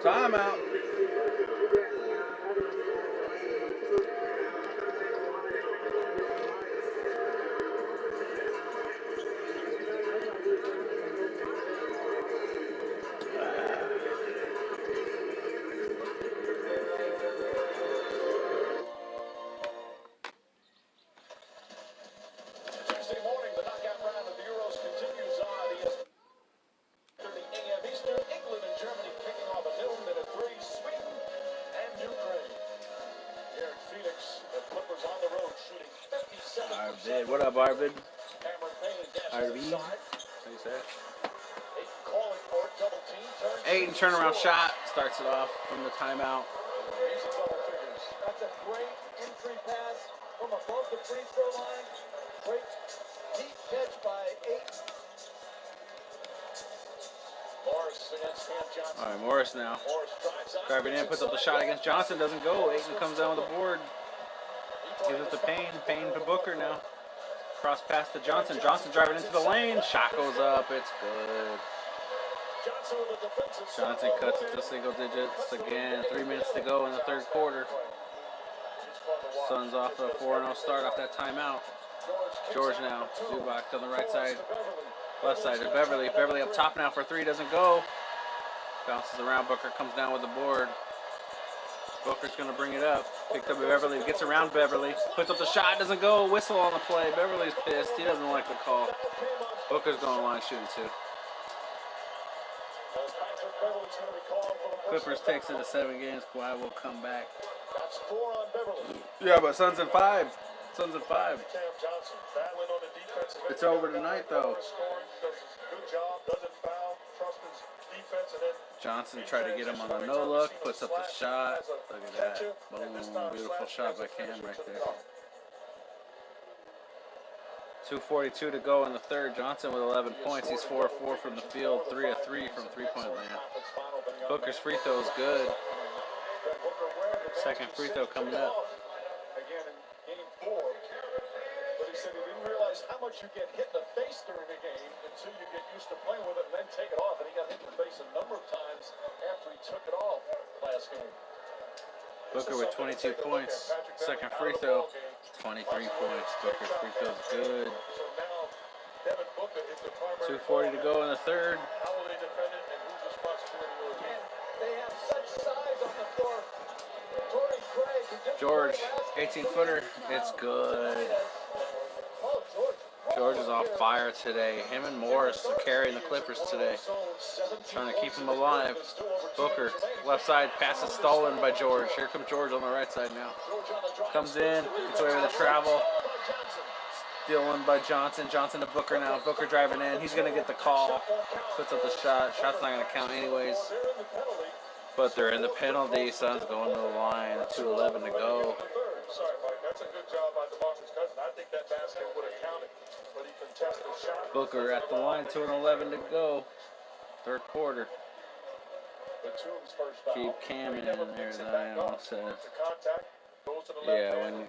Speaker 2: Timeout.
Speaker 1: Tuesday morning, the knockout round of the Euros continues on ESPN 30 a.m. Eastern. England and Germany kicking off at noon, then at 3, Sweden and Ukraine. Here in Phoenix, the Clippers on the road shooting 57%.
Speaker 2: Arvid. What up, Arvid?
Speaker 1: Cameron Payne dashes
Speaker 2: Arvid.
Speaker 1: inside.
Speaker 2: How you say it?
Speaker 1: Ayton calling for it, double team, turns.
Speaker 2: Ayton turnaround shot. Starts it off from the timeout.
Speaker 1: He's in double figures.
Speaker 5: That's a great entry pass from above the free throw line. Great deep catch by Ayton.
Speaker 1: Morris against Cam Johnson.
Speaker 2: All right, Morris now.
Speaker 1: Morris drives out.
Speaker 2: Driving in, puts up the shot against Johnson. Doesn't go. Ayton comes down with the board. Gives it to Payne. Payne to Booker now. Cross pass to Johnson. Johnson driving into the lane. Shot goes up. It's good.
Speaker 1: Johnson with a defensive
Speaker 2: Johnson
Speaker 1: solo.
Speaker 2: cuts it to single digits again. 3 minutes to go in the third quarter. Suns off a 4-0 start off that timeout. George now. Zubac on the right side. Left side to Beverly. Beverly up top now for three. Doesn't go. Bounces around. Booker comes down with the board. Booker's going to bring it up. Picked up Beverly. Gets around Beverly. Puts up the shot. Doesn't go. Whistle on the play. Beverly's pissed. He doesn't like the call. Booker's going line shooting too. Clippers takes it to 7 games. Kawhi will come back.
Speaker 1: That's 4 on Beverly.
Speaker 2: Yeah, but Suns in 5. Suns in 5.
Speaker 1: Cam Johnson battling on the defensive end.
Speaker 2: It's over tonight, though.
Speaker 1: Scoring, does a good job, doesn't foul, trusts his defense, and then
Speaker 2: Johnson tried to get him on the no look, puts up the shot. Look at that. Boom. Beautiful shot by Cam right there. 2:42 to go in the third. Johnson with 11 points. He's 4 of 4 from the field, 3 of 3 from three-point land. Booker's free throw is good. Second free throw coming up.
Speaker 1: Again in game 4. But he said he didn't realize how much you get hit in the face during a game until you get used to playing with it and then take it off. And he got hit in the face a number of times after he took it off last game.
Speaker 2: Booker with 22 points. Second free throw, 23 points. Booker's free throw's good. 2:40 to go in the third.
Speaker 1: How will they defend it and whose responsibility will it be?
Speaker 5: They have such size on the floor. Torrey Craig, who didn't
Speaker 2: George,
Speaker 5: play last game,
Speaker 2: 18-footer. It's good.
Speaker 5: Oh, George.
Speaker 2: George is on fire today. Him and Morris are carrying the Clippers today. Trying to keep him alive. Booker, left side, pass is stolen by George. Here comes George on the right side now. Comes in, gets away with the travel. Stolen by Johnson. Johnson to Booker now. Booker driving in. He's going to get the call. Puts up the shot. Shot's not going to count anyways. But they're in the penalty. Suns going to the line. 2:11 to go.
Speaker 1: Sorry, Mike. That's a good job by DeMarcus Cousins. I think that basket would have counted, but he contested the shot.
Speaker 2: Booker at the line. 2:11 to go. Third quarter.
Speaker 1: Batum's first foul.
Speaker 2: Keep Cam in there, as I almost said.
Speaker 1: The contact goes to the left
Speaker 2: Yeah,
Speaker 1: hand.
Speaker 2: when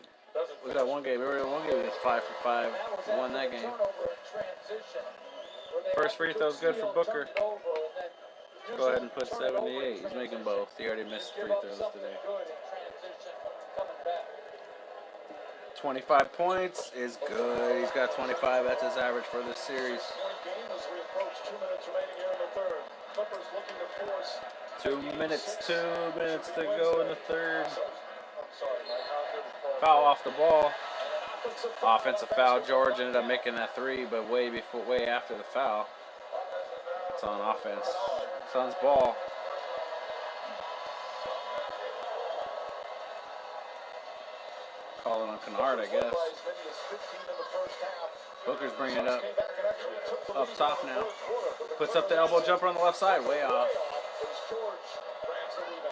Speaker 2: we got one game, every one game was 5 for 5. Won that game. First free throw's good for Booker. Go ahead and put 78. He's making both. He already missed free throws today. 25 points is good. He's got 25. That's his average for this series. 2 minutes to go in the third. Foul off the ball. Offensive foul. George ended up making that three, but way after the foul. It's on offense. Suns ball. Calling on Kennard, I guess. Booker's bringing it up top now. Puts up the elbow jumper on the left side, way off.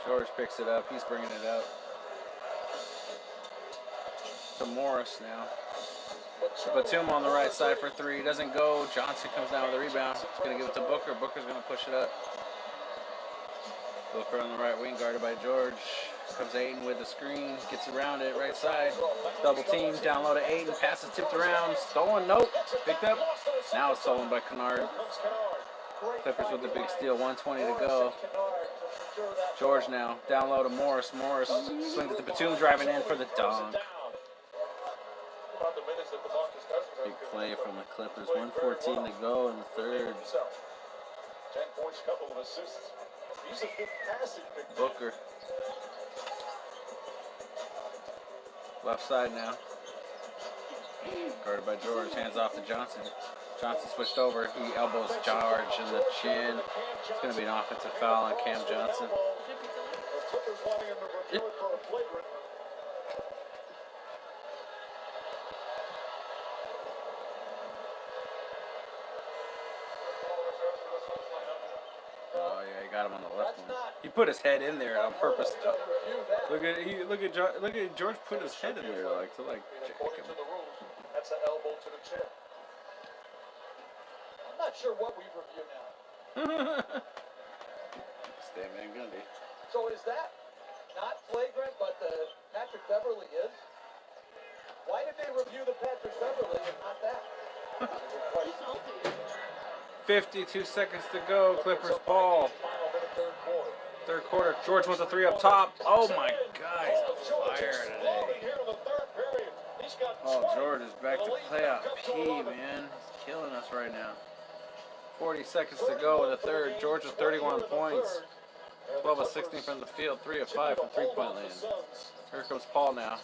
Speaker 2: George picks it up. He's bringing it up to Morris now. Batum on the right side for three. Doesn't go. Johnson comes down with a rebound. He's going to give it to Booker. Booker's going to push it up. Booker on the right wing, guarded by George. Comes Aiden with the screen. Gets around it, right side. Double team. Down low to Aiden. Passes tipped around. Stolen. Nope. Picked up. Now it's stolen by Kennard. Clippers with the big steal. 1:20 to go. George now. Down low to Morris. Morris swings it to Batum, driving in for the dunk. Big play from the Clippers. 1:14 to go in the third.
Speaker 1: 10 points, couple of assists. He's a good passing big man.
Speaker 2: Booker. Left side now. Guarded by George. Hands off to Johnson. Johnson switched over. He elbows George in the chin. It's going to be an offensive foul on Cam Johnson. Oh yeah, he got him on the left one. He put his head in there on purpose. Look at George put his head in there to check him.
Speaker 1: That's an elbow to the chin.
Speaker 5: I'm not sure what we review now.
Speaker 2: Stan Van Gundy.
Speaker 5: So is that not flagrant, but the Patrick Beverly is? Why did they review the Patrick Beverly and not that?
Speaker 2: 52 seconds to go. Clippers ball.
Speaker 1: Final minute, third quarter.
Speaker 2: Third quarter. George wants a three up top. Oh my God, he's on fire today.
Speaker 1: Here in the third period. He's got
Speaker 2: Oh,
Speaker 1: 20.
Speaker 2: George is back
Speaker 1: The
Speaker 2: to
Speaker 1: lead
Speaker 2: playoff
Speaker 1: back up to
Speaker 2: P,
Speaker 1: 11.
Speaker 2: man. He's killing us right now. 40 seconds to go in the third. George with 31 points. 12 of 16 from the field. 3 of 5 from three-point land. Here comes Paul now.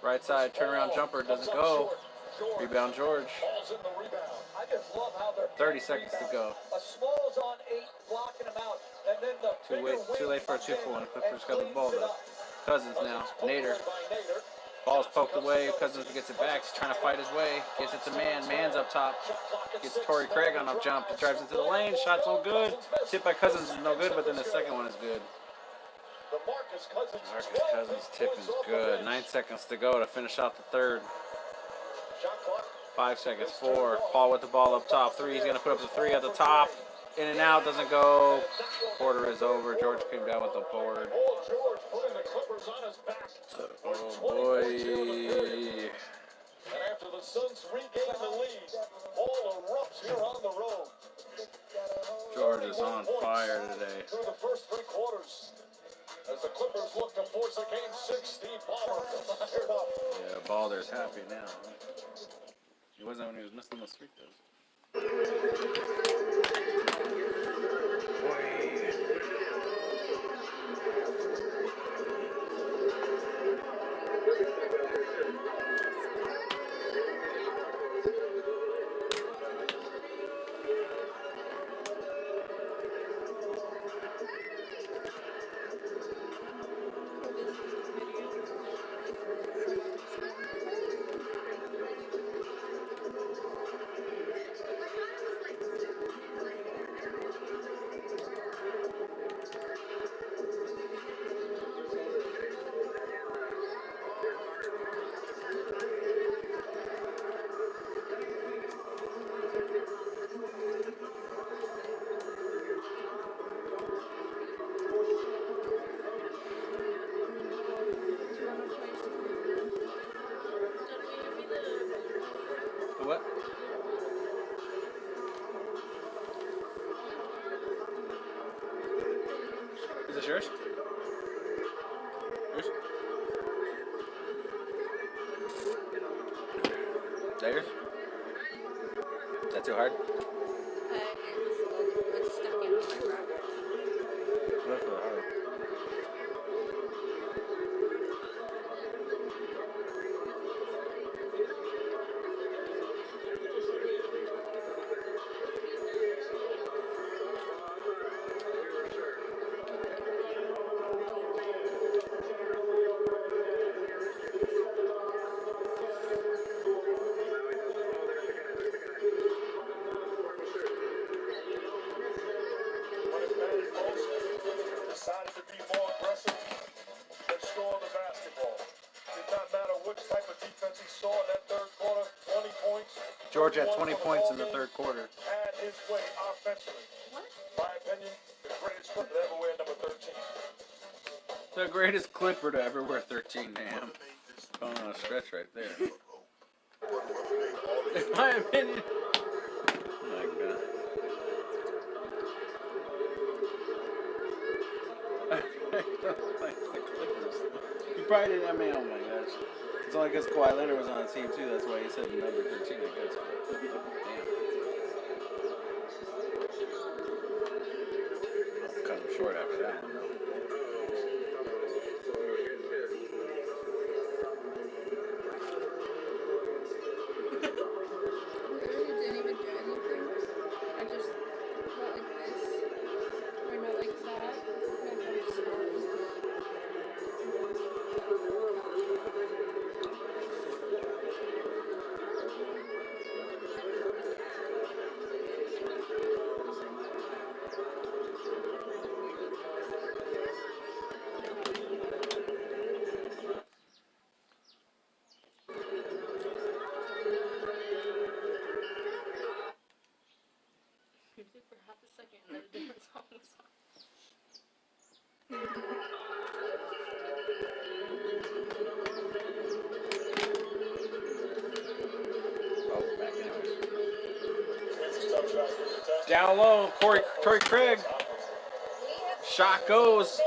Speaker 2: Right side turnaround jumper doesn't go. Rebound George.
Speaker 1: Ball's in the rebound.
Speaker 5: I just love how they're
Speaker 2: 30 seconds to go.
Speaker 5: a smalls on 8, blocking them out, and then the
Speaker 2: Too late for a 2-for-1. Clippers got the ball though. Cousins now. Nader. Ball's poked away. Cousins gets it back. He's trying to fight his way. Gets it to Man. Man's up top. Gets Torrey Craig on a jump. He drives into the lane. Shot's no good. Tip by Cousins is no good, but then the second one is good.
Speaker 1: Marcus
Speaker 2: Cousins tip is good. 9 seconds to go to finish out the third. 5 seconds. 4. Paul with the ball up top. 3. He's going to put up the 3 at the top. In and out. Doesn't go. Quarter is over. George came down with the board.
Speaker 1: George putting the Clippers on his back.
Speaker 2: Oh boy.
Speaker 1: And after the Suns regain the lead, ball erupts here on the road.
Speaker 2: George is on fire today.
Speaker 1: Through the first 3 quarters. As the Clippers look to force a game 6, Steve Ballmer fired up.
Speaker 2: Yeah, Balder's happy now. He wasn't when he was missing those free throws. What? Is this yours? Yours? Is that yours? Is that too hard?
Speaker 3: It's stuck in my bracket.
Speaker 2: That's really hard.
Speaker 1: When his Barry Post decided to be more aggressive and score the basketball. Did not matter which type of defense he saw in that third quarter. 20 points.
Speaker 2: George had 20 points in the third quarter.
Speaker 1: Had his way offensively. My opinion, the greatest Clipper to ever wear number 13.
Speaker 2: The greatest Clipper to ever wear 13, damn. Going on a stretch right there. In my opinion. Oh my God. Like the Clippers. He probably didn't have me. Oh my gosh. It's only because Kawhi Leonard was on the team too. That's why he said number 13, I guess. But, damn. I'll cut him short after that one, though.
Speaker 3: Didn't even do anything. I just went like this. Or not like that. And I just for half a second and then a different song was on.
Speaker 2: Oh, we're back anyways.
Speaker 1: It's a tough shot for the test.
Speaker 2: Down low, Torrey Craig. Shot goes.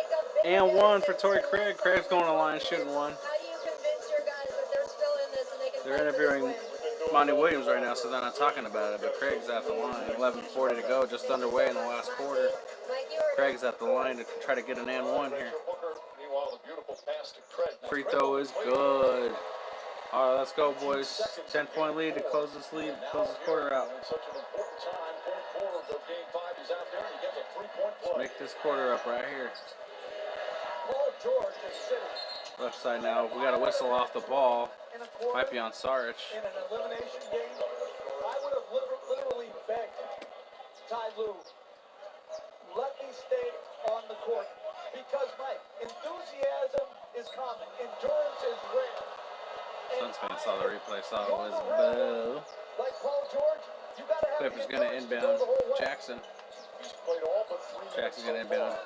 Speaker 2: And one for Torrey Craig. Craig's going to the line shooting one.
Speaker 4: How do you convince your guys that they're still in this and they can
Speaker 2: They're
Speaker 4: fight for this
Speaker 2: interviewing
Speaker 4: win?
Speaker 2: Monty Williams right now, so they're not talking about it. But Craig's at the line. 11:40 to go, just underway in the last quarter. Craig's at the line to try to get an and one here. Free throw is good. All right, let's go, boys. 10-point lead to close this quarter out. Let's make this quarter up right here. Left side now. We got a whistle off the ball. Might be on Sarich.
Speaker 5: In an elimination game, I would have literally begged Ty Lue, let me stay on the court. Because my enthusiasm is common. Endurance is rare.
Speaker 2: Suns fans saw the replay, saw it was boo.
Speaker 5: Like Paul George, you gotta have
Speaker 2: Clippers going to inbound Jackson. Jackson's going to inbound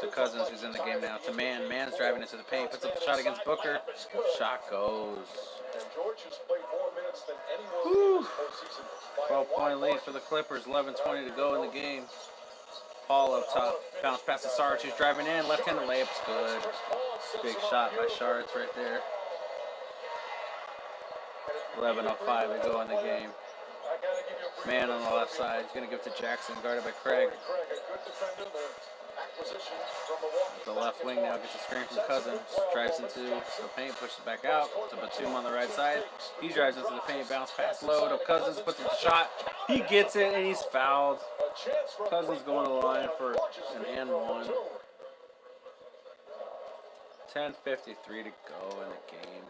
Speaker 2: to Cousins, who's in the game now. To Man. Man's driving into the paint. Puts up the shot against Booker. Shot goes. 12-point lead for the Clippers. 11:20 to go in the game. Paul up top. Bounce past the Sarge, who's driving in. Left-handed layup's good. Big shot by Shards right there. 11:05 to go in the game. Man on the left side. He's going to give it to Jackson, guarded by Craig. The left wing now gets a screen from Cousins. Drives into the paint, pushes back out to Batum on the right side. He drives into the paint, bounce pass low to Cousins, puts up the shot. He gets it and he's fouled. Cousins going to the line for an and one. 10:53 to go in the game.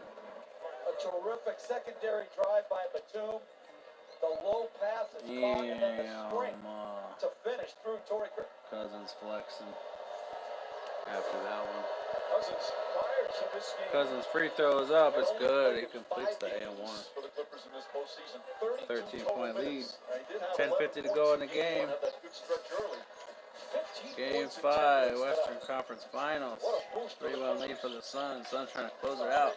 Speaker 5: A terrific secondary drive by Batum. The low pass is caught and then the sprint to finish through Torrey Craig.
Speaker 2: Cousins flexing after that one. Cousins free throws up. It's good. He completes the and one. 13-point lead. 10:50 to go in the game. Game 5, Western Conference Finals. 3-1 lead for the Suns. Suns trying to close it out.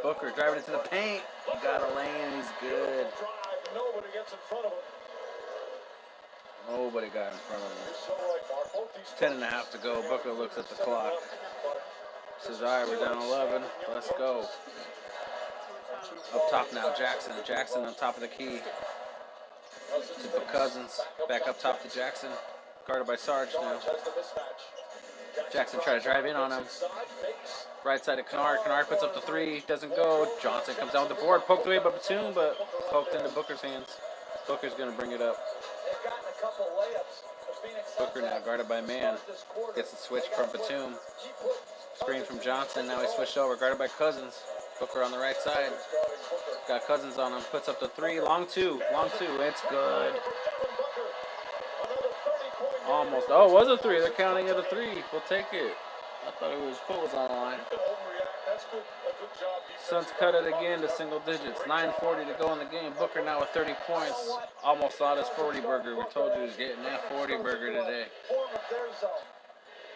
Speaker 2: Booker driving into the paint. He got a lane. He's good. Nobody got in front of him. 10.5 to go. Booker looks at the clock. Says, all right, we're down 11. Let's go. Up top now, Jackson. Jackson on top of the key. To Cousins. Back up top to Jackson. Guarded by Sarge now. Jackson try to drive in on him. Right side of Kennard. Kennard puts up the three. Doesn't go. Johnson comes down with the board. Poked away by Batum, but poked into Booker's hands. Booker's going to bring it up. Booker now guarded by Man. Gets the switch from Batum. Screen from Johnson. Now he switched over. Guarded by Cousins. Booker on the right side. Got Cousins on him. Puts up the three. Long two. It's good. Almost. Oh, it was a three. They're counting it a three. We'll take it. I thought it was Poole was on the line. Suns cut it again to single digits. 9:40 to go in the game. Booker now with 30 points. Almost thought his 40 burger. We told you he was getting that 40 burger today.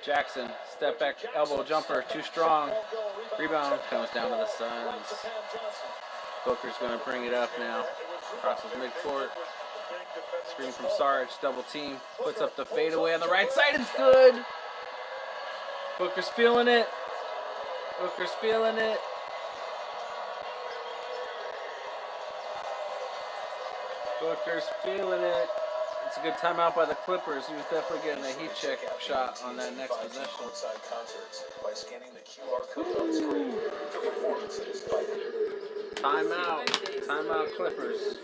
Speaker 2: Jackson, step back, elbow jumper, too strong. Rebound comes down to the Suns. Booker's going to bring it up now. Crosses midcourt. Screen from Sarge, double team. Puts up the fadeaway on the right side. It's good. Booker's feeling it. Booker's feeling it. Booker's feeling it. It's a good timeout by the Clippers. He was definitely getting a heat check shot on that next possession. Timeout. Timeout Clippers.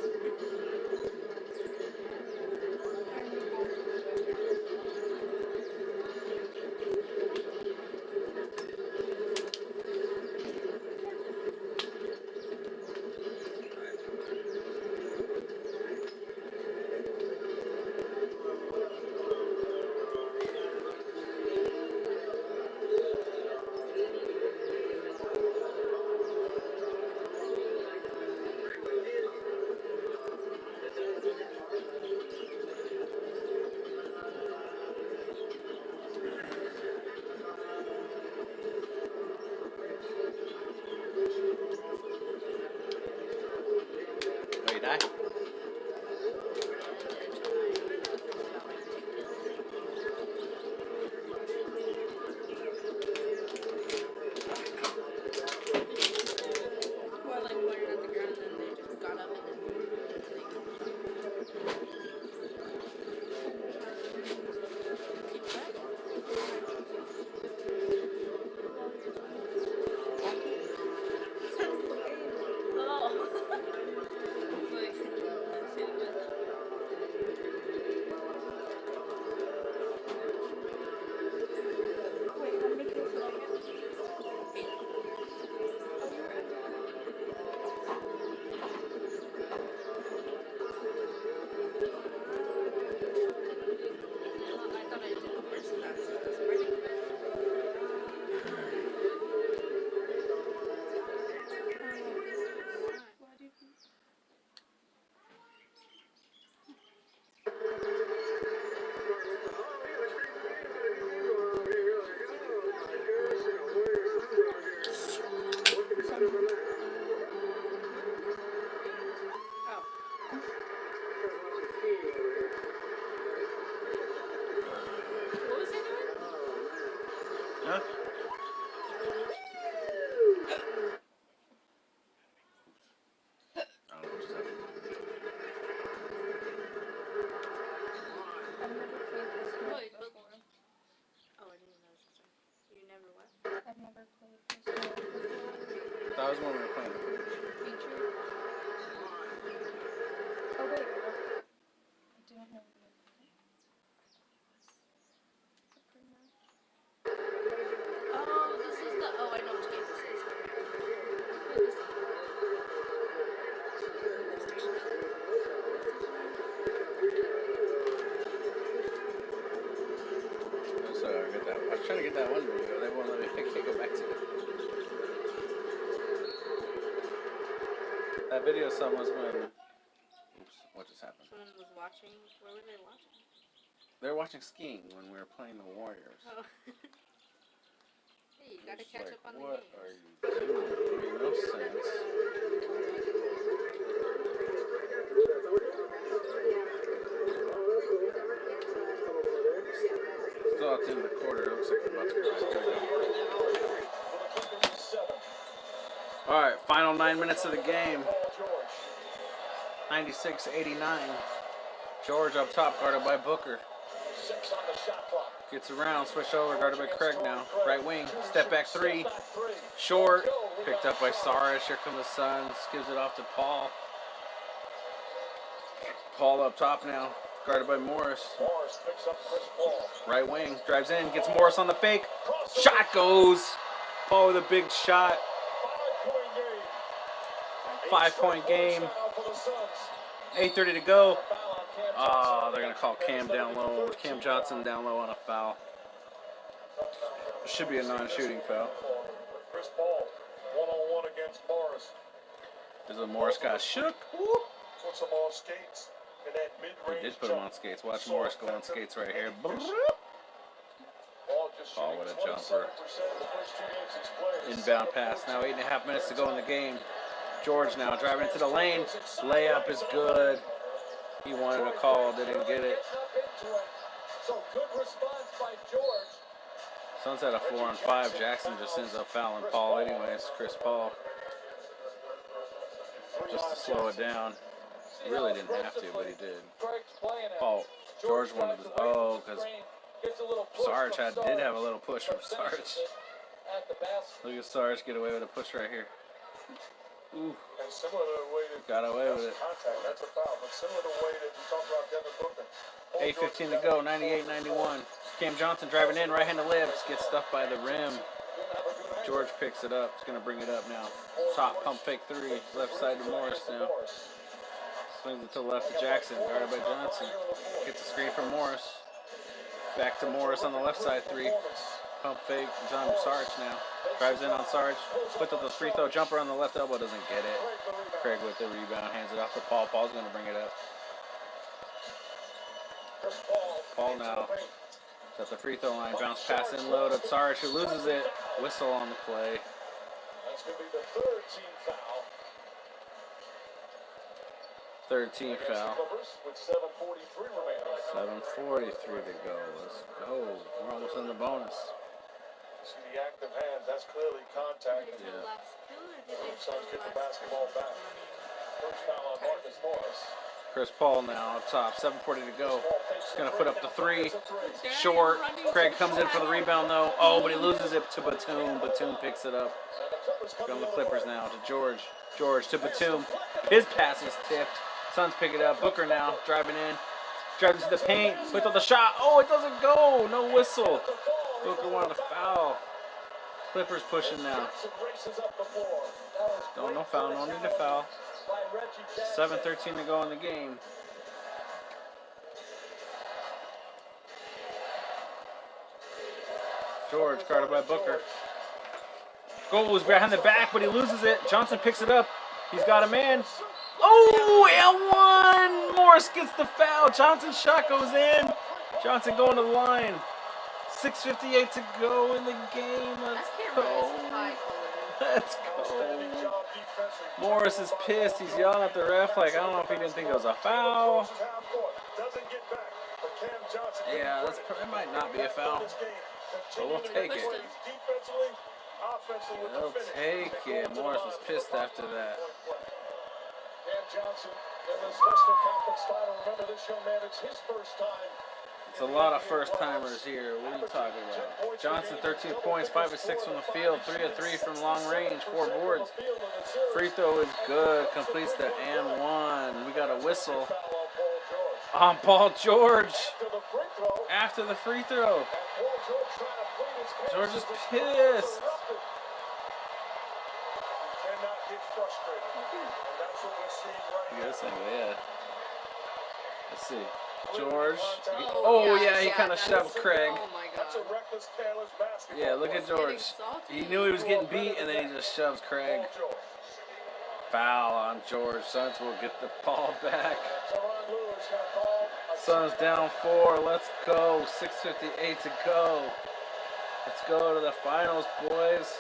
Speaker 2: That was when we were playing the Clippers.
Speaker 3: Feature? Oh, wait. I don't know. Oh, this is the. Oh, I know which game this is.
Speaker 2: So I get that. I was trying to get that one video. They won't let me. I can't go back to it. That video song was when. Oops, what just happened?
Speaker 3: Someone was watching. Where were they watching?
Speaker 2: They were watching skiing when we were playing the Warriors.
Speaker 3: Oh. Hey, you gotta
Speaker 2: It's
Speaker 3: catch
Speaker 2: like,
Speaker 3: up on
Speaker 2: what
Speaker 3: the
Speaker 2: are
Speaker 3: games.
Speaker 2: you doing? It made no sense. Still at the end of the quarter. It looks like we're about to go. Alright, final 9 minutes of the game. 96-89. George up top, guarded by Booker. Gets around, switch over, guarded by Craig now. Right wing, step back three. Short, picked up by Saric. Here come the Suns. Gives it off to Paul. Paul up top now, guarded by Morris. Right wing, drives in, gets Morris on the fake. Shot goes. Paul with a big shot. 5-point game. 8:30 to go. Oh, they're going to call Cam down low. Cam Johnson down low on a foul. Should be a non-shooting foul.
Speaker 1: Chris Paul, one-on-one against Morris.
Speaker 2: There's a Morris got shook. Whoop.
Speaker 1: Puts him on skates in that mid-range.
Speaker 2: He did put him on skates. Watch Morris go on skates right here. Paul with a jumper. Inbound pass. Now 8.5 minutes to go in the game. George now driving into the lane. Layup is good. He wanted a call, didn't get it.
Speaker 5: So good response by George.
Speaker 2: Suns had a 4-on-5. Jackson just ends up fouling Paul anyways. Chris Paul. Just to slow it down. He really didn't have to, but he did. Paul. George wanted to. Oh, because Sarge did have a little push from Sarge. Look at Sarge get away with a push right here. Ooh.
Speaker 1: And similar to the way that
Speaker 2: got away with it.
Speaker 1: Contact, that's a foul. But similar to the way that we talked about Devin Booker.
Speaker 2: 8:15 to go, 98-91. Cam Johnson driving in, right-handed layups, gets stuffed by the rim. George picks it up. He's going to bring it up now. Top pump fake three. Left side to Morris now. Swings it to the left to Jackson, guarded by Johnson. Gets a screen from Morris. Back to Morris on the left side three. Pump fake. He's on Sarge now. Drives in on Sarge. Puts up the free throw jumper on the left elbow. Doesn't get it. Craig with the rebound. Hands it off to Paul. Paul's going to bring it up. Paul now. It's at the free throw line. Bounce pass in low to Sarge, who loses it. Whistle on the play.
Speaker 1: That's going to be the third team foul.
Speaker 2: Third team foul.
Speaker 1: With 7:43 remaining.
Speaker 2: 7:43 to go. Let's go. We're almost in the bonus.
Speaker 1: See the active hands. That's clearly contact.
Speaker 2: Yeah.
Speaker 1: Suns get the basketball back. First foul on Marcus Morris.
Speaker 2: Chris Paul now up top. 7:40 to go. He's going to put up the three. Short. Craig comes in for the rebound though. Oh, but he loses it to Batum. Batum picks it up. Going the Clippers now to George. George to Batum. His pass is tipped. Suns pick it up. Booker now driving in. Drives into the paint. Puts up the shot. Oh, it doesn't go. No whistle. Booker wanted a foul. Clippers pushing now. No foul. No need to foul. 7:13 to go in the game. George guarded by Booker. Goes behind the back, but he loses it. Johnson picks it up. He's got a man. Oh, and one. Morris gets the foul. Johnson's shot goes in. Johnson going to the line. 6:58 to go in the game. Let's go. Let's go. Morris is pissed. He's yelling at the ref like, I don't know if he didn't think it was a foul. Yeah, it might not be a foul. But we'll take it. We'll take it. Morris was pissed after that.
Speaker 1: Cam Johnson in this Western Conference final. Remember this young man, it's his first time
Speaker 2: It's a lot of first timers here. What are you talking about? Johnson, 13 points, 5 of 6 from the field, 3 of 3 from long range, 4 boards. Free throw is good. Completes the and one. We got a whistle on Paul George after the free throw. George is pissed.
Speaker 1: Cannot get frustrated. And that's what we're seeing right now.
Speaker 2: Yes, yeah. Let's see. George. Oh, yeah, he kind of shoved Craig.
Speaker 7: Oh my god.
Speaker 1: That's a reckless, careless basketball.
Speaker 2: Yeah, look at George. He knew he was getting beat, and then he just shoves Craig. Foul on George. Suns will get the ball back. Suns down 4. Let's go. 6:58 to go. Let's go to the finals, boys.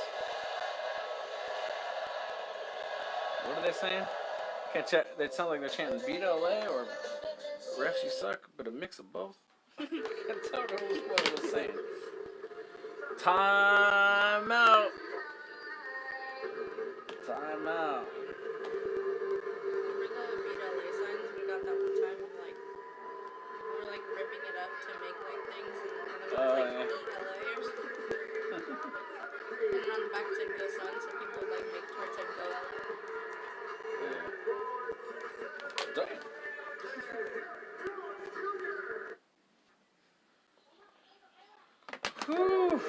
Speaker 2: What are they saying? Can't chat. They sound like they're chanting "Beat LA" or "Refs, you suck," but a mix of both. I can't tell what it was saying. Time out. Time out.
Speaker 3: Remember the Beat LA signs? We got that one time and like people were like ripping it up to make like things and one of them was like
Speaker 2: yeah.
Speaker 3: Beat LA or something. And then on the back said Go Suns, so people would like make it towards like Go LA.
Speaker 2: Damn. Whew.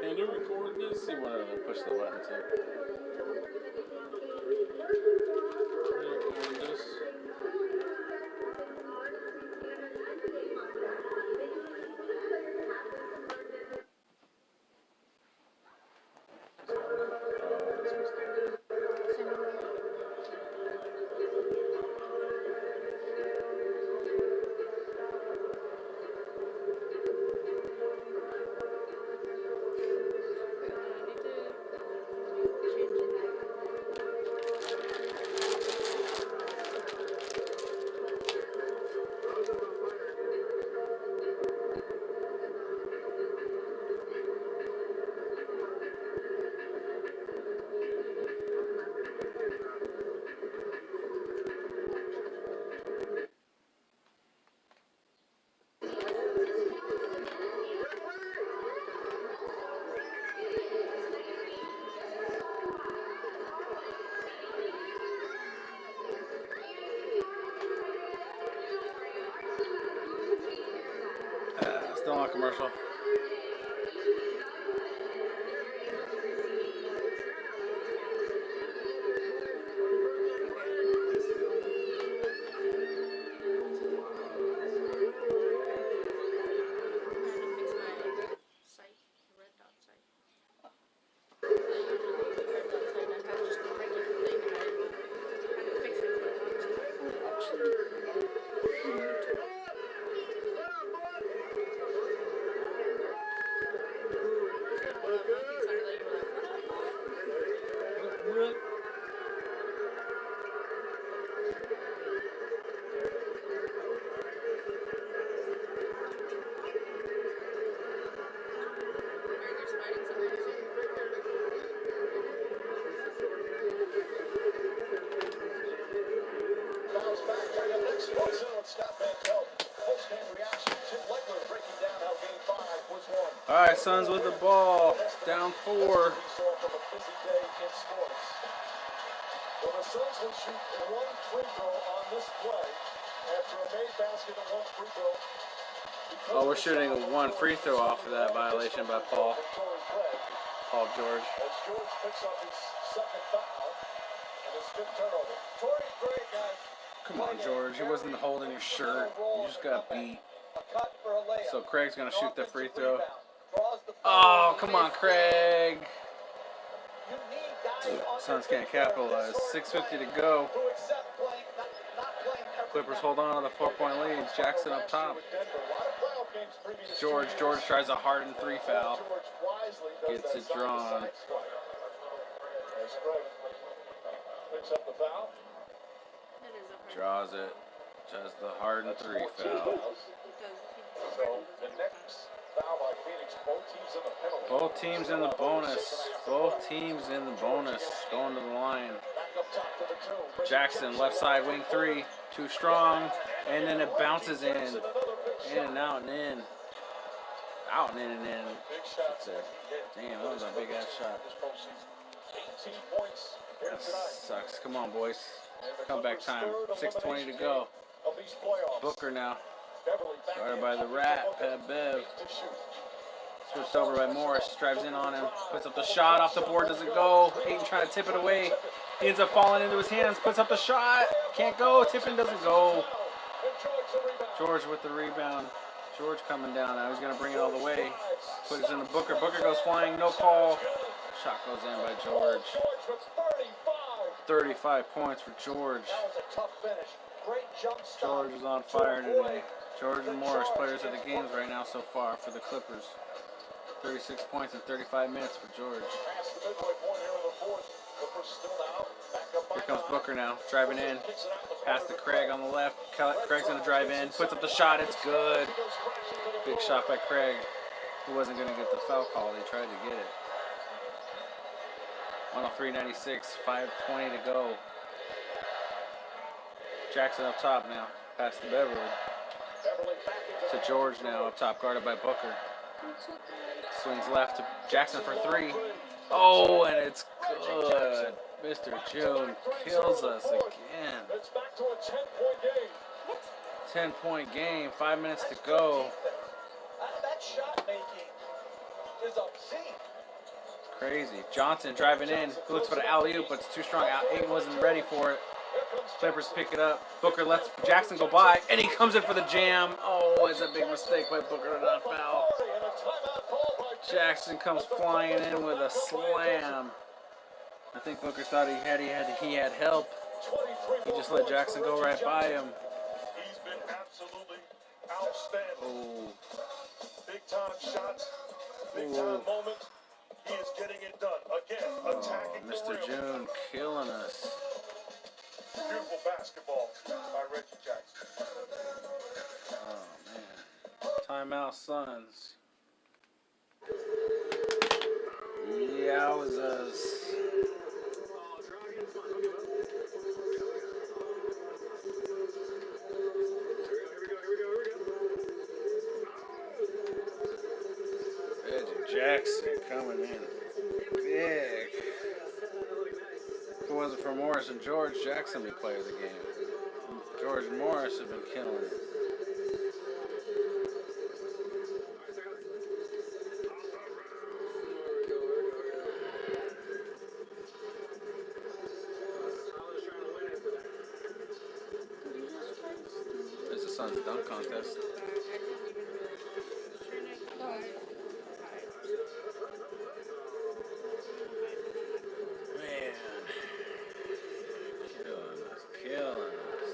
Speaker 2: And you record this? See what I push the button to. You record this? Still on commercial. All right, Suns with the ball, down 4.
Speaker 1: Well, the Suns will shoot one free throw on this play after a made basket and one free throw.
Speaker 2: Oh, we're shooting one free throw off of that violation by Paul George.
Speaker 1: As George picks up his second foul and his fifth turnover. Torrey Craig, guys.
Speaker 2: Come on, George. He wasn't holding your shirt. You just got beat. So Craig's going to shoot the free throw. Oh, come on, Craig. Suns can't capitalize. 6:50 to go. Clippers hold on to the 4-point lead. Jackson up top. George tries a hardened 3 foul. Gets it drawn. Draws it. Does the hardened 3 foul.
Speaker 1: So the next foul by Phoenix. Both teams in the penalty.
Speaker 2: Both teams in the bonus. Both teams in the bonus. Going to the line.
Speaker 1: Back up top to the two.
Speaker 2: Jackson, left side, wing 3. Too strong. And then it bounces in. In and out and in. Out and in and in.
Speaker 1: Big shot.
Speaker 2: Damn, that was a big ass shot.
Speaker 1: 18 points here
Speaker 2: That
Speaker 1: tonight.
Speaker 2: sucks. Come on, boys. Comeback time. 6:20 to go.
Speaker 1: Of these playoffs.
Speaker 2: Booker now.
Speaker 1: Beverly back
Speaker 2: Guarded
Speaker 1: in.
Speaker 2: by the Rat. Pat Bev.
Speaker 1: To shoot.
Speaker 2: Switched over by Morris. Drives in on him. Puts up the shot. Off the board. Doesn't go. Ayton trying to tip it away. He ends up falling into his hands. Puts up the shot. Can't go. Tipping doesn't go. George with the rebound. George coming down now. He's going to bring it all the way. Puts it in the Booker. Booker goes flying. No call. Shot goes in by George. 35 points for George.
Speaker 5: That was a tough finish. Great jump stop.
Speaker 2: George is on fire today. George and Morris, players of the games right now so far for the Clippers. 36 points in 35 minutes for George.
Speaker 1: Past the midway point here in the fourth. Clippers still out. Back up by
Speaker 2: Here comes
Speaker 1: 9.
Speaker 2: Booker now, driving in.
Speaker 1: Kicks it out the
Speaker 2: Pass to Craig on the left. Craig's going to drive in. Puts up the shot. It's good. Big shot by Craig. Who wasn't going to get the foul call. He tried to get it. 103.96. 5:20 to go. Jackson up top now. Pass to Beverly. To George now up top, guarded by Booker. Swings left to Jackson for 3. Oh, and it's good. Mr. June kills us again.
Speaker 1: It's back to a 10-point game.
Speaker 2: 10-point game, 5 minutes to go.
Speaker 5: That shot making is obscene.
Speaker 2: Crazy. Johnson driving in, looks for the alley-oop, but it's too strong. Ayton wasn't ready for it. Clippers pick it up. Booker lets Jackson go by, and he comes in for the jam. Oh, it's a big mistake by Booker to not foul. Jackson comes flying in with a slam. I think Booker thought he had help. He just let Jackson go right by him.
Speaker 1: He's been absolutely outstanding.
Speaker 2: Oh,
Speaker 1: Big time shots, big time moments. He is getting it done. Again, attacking the
Speaker 2: Mr.
Speaker 1: rim.
Speaker 2: June killing us.
Speaker 1: Beautiful basketball by Reggie Jackson.
Speaker 2: Oh, man. Timeout, Suns. Yowzas. Reggie Jackson coming in big. If it wasn't for Morris and George, Jackson would be player of the game. George and Morris have been killing it. It's the Suns dunk contest. Man. Killing us.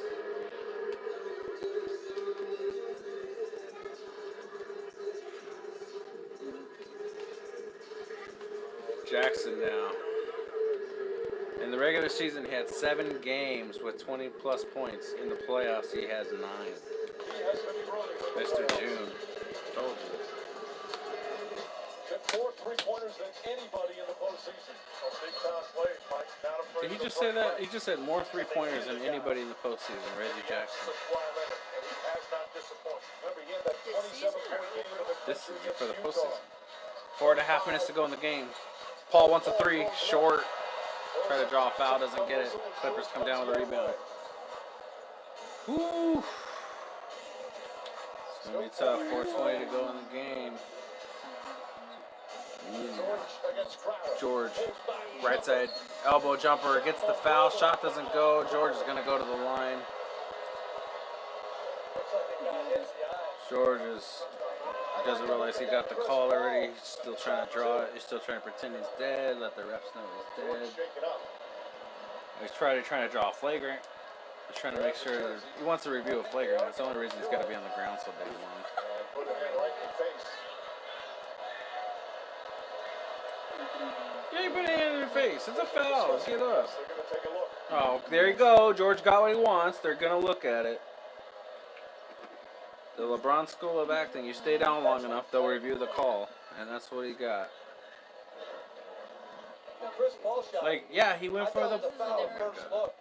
Speaker 2: Jackson now. In the regular season, he had 7 games with 20 plus points. In the playoffs, he has 9. Mr. June. Told you.
Speaker 1: Took more three-pointers than anybody in the postseason. A big-time plays, Mike. Not afraid
Speaker 2: Did he
Speaker 1: to
Speaker 2: just say that?
Speaker 1: play.
Speaker 2: He just said more 3-pointers than anybody in the postseason, Reggie Jackson.
Speaker 1: And he has not disappointed. Remember, he had that 27-point game in the
Speaker 2: This is for the
Speaker 1: against Utah.
Speaker 2: postseason. 4.5 minutes to go in the game. Paul wants a 3, short. Try to draw a foul, doesn't get it. Clippers come down with a rebound. Woo! It's gonna be tough. 4:20 to go in the game. George, right side, elbow jumper, gets the foul. Shot doesn't go. George is gonna go to the line. George doesn't realize he got the call already. He's still trying to draw it. He's still trying to pretend he's dead. Let the refs know he's dead. He's trying to draw a flagrant. He's trying to make sure he wants to review a flagrant. That's the only reason he's got to be on the ground so damn long. Yeah, you put a hand in your face. It's a foul. Get up. Oh, there you go. George got what he wants. They're gonna look at it. The LeBron School of Acting. You stay down long enough, they'll review the call, and that's what he got.
Speaker 5: Well, Chris Paul shot.
Speaker 2: Like, yeah, he went
Speaker 5: I
Speaker 2: for
Speaker 5: thought
Speaker 2: the.
Speaker 5: it was a foul
Speaker 2: Oh my
Speaker 5: first
Speaker 2: God.
Speaker 5: look.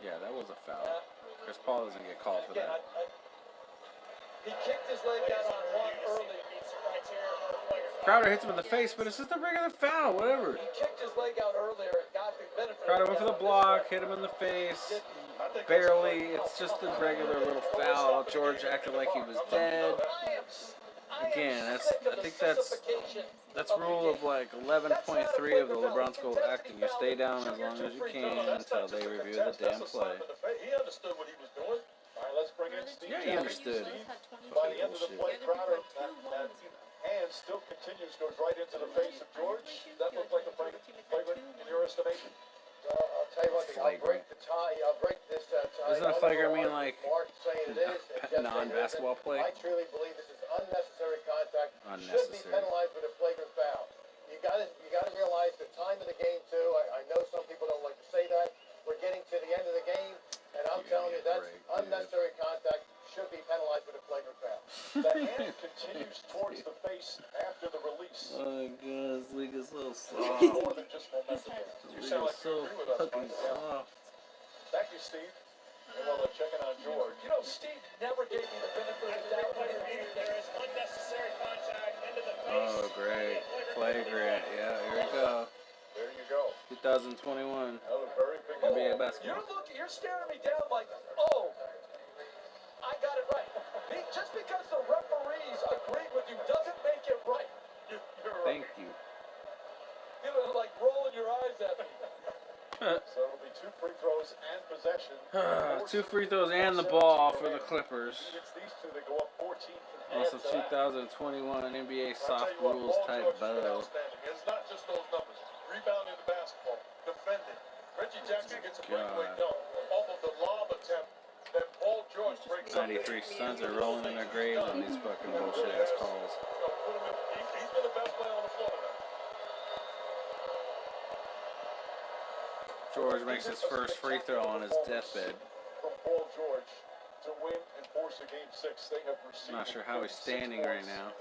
Speaker 2: Yeah, that was a foul. Chris Paul doesn't get called for
Speaker 5: Again,
Speaker 2: that.
Speaker 5: he kicked his leg out on one early.
Speaker 2: Crowder hits him in the face, but it's just a regular foul. Whatever.
Speaker 5: He kicked his leg out earlier. Got the benefit.
Speaker 2: Crowder went for the block, hit him in the face. Barely. It's just a regular little foul. George acted like he was dead. Again, I think that's rule of like 11.3 of the LeBron School of Acting. You stay down as long as you can until they review the damn play.
Speaker 1: He understood what he was doing. All right, let's bring in Steve.
Speaker 2: Yeah, he understood.
Speaker 1: By the end of the play, Crowder, that hand still continues, goes right into the face of George. That looked like a flagrant in your estimation.
Speaker 10: I'll tell you one thing. I'll break the tie. I'll break this tie.
Speaker 2: Isn't a flagrant mean like
Speaker 10: Mark saying it is, and Jeff saying it
Speaker 2: non-basketball
Speaker 10: isn't.
Speaker 2: play?
Speaker 10: I truly believe this is unnecessary contact. Should be
Speaker 2: Unnecessary.
Speaker 10: penalized with a flagrant foul. You got to realize the time of the game too. I know some people don't like to say that. We're getting to the end of the game, and I'm telling you that's unnecessary contact. Should be penalized with a flagrant foul.
Speaker 1: The hand continues towards the face after the release.
Speaker 2: Oh god, this league is so soft.
Speaker 1: More than just momentum. You sound like you agree with us,
Speaker 2: fucking
Speaker 1: Mike.
Speaker 2: soft.
Speaker 1: Thank you, Steve. And while they're checking on George,
Speaker 5: You know, Steve never gave me the benefit of the doubt.
Speaker 9: There is unnecessary contact into the face.
Speaker 2: Oh great. Flagrant. Yeah, here we go.
Speaker 1: there you go.
Speaker 2: 2021.
Speaker 1: Another very big
Speaker 2: NBA
Speaker 1: ball.
Speaker 2: basketball.
Speaker 5: You're staring me down like, oh, I got it right. Just because the referees agree with you doesn't make it right.
Speaker 1: You're right.
Speaker 2: Thank you.
Speaker 5: You're like rolling your eyes at me.
Speaker 1: So it'll be 2 free throws and possession.
Speaker 2: 2 free throws and the ball for the Clippers.
Speaker 1: It's these two that go up 14 from
Speaker 2: Also
Speaker 1: half to
Speaker 2: 2021 NBA
Speaker 1: I'll
Speaker 2: soft
Speaker 1: tell you what,
Speaker 2: rules
Speaker 1: Paul
Speaker 2: type
Speaker 1: George has been
Speaker 2: bow.
Speaker 1: outstanding. It's not just those numbers. Rebounding the basketball, defending. Reggie Jackson gets a breakaway dunk off of the lob attempt. Then Paul George breaks up.
Speaker 2: 93 Suns are rolling in their graves on these fucking bullshit ass calls.
Speaker 1: He's been the best player on the floor tonight.
Speaker 2: George makes his first free throw on his deathbed.
Speaker 1: From Paul George to win and force a game 6. They have received.
Speaker 2: Not sure how he's standing right now.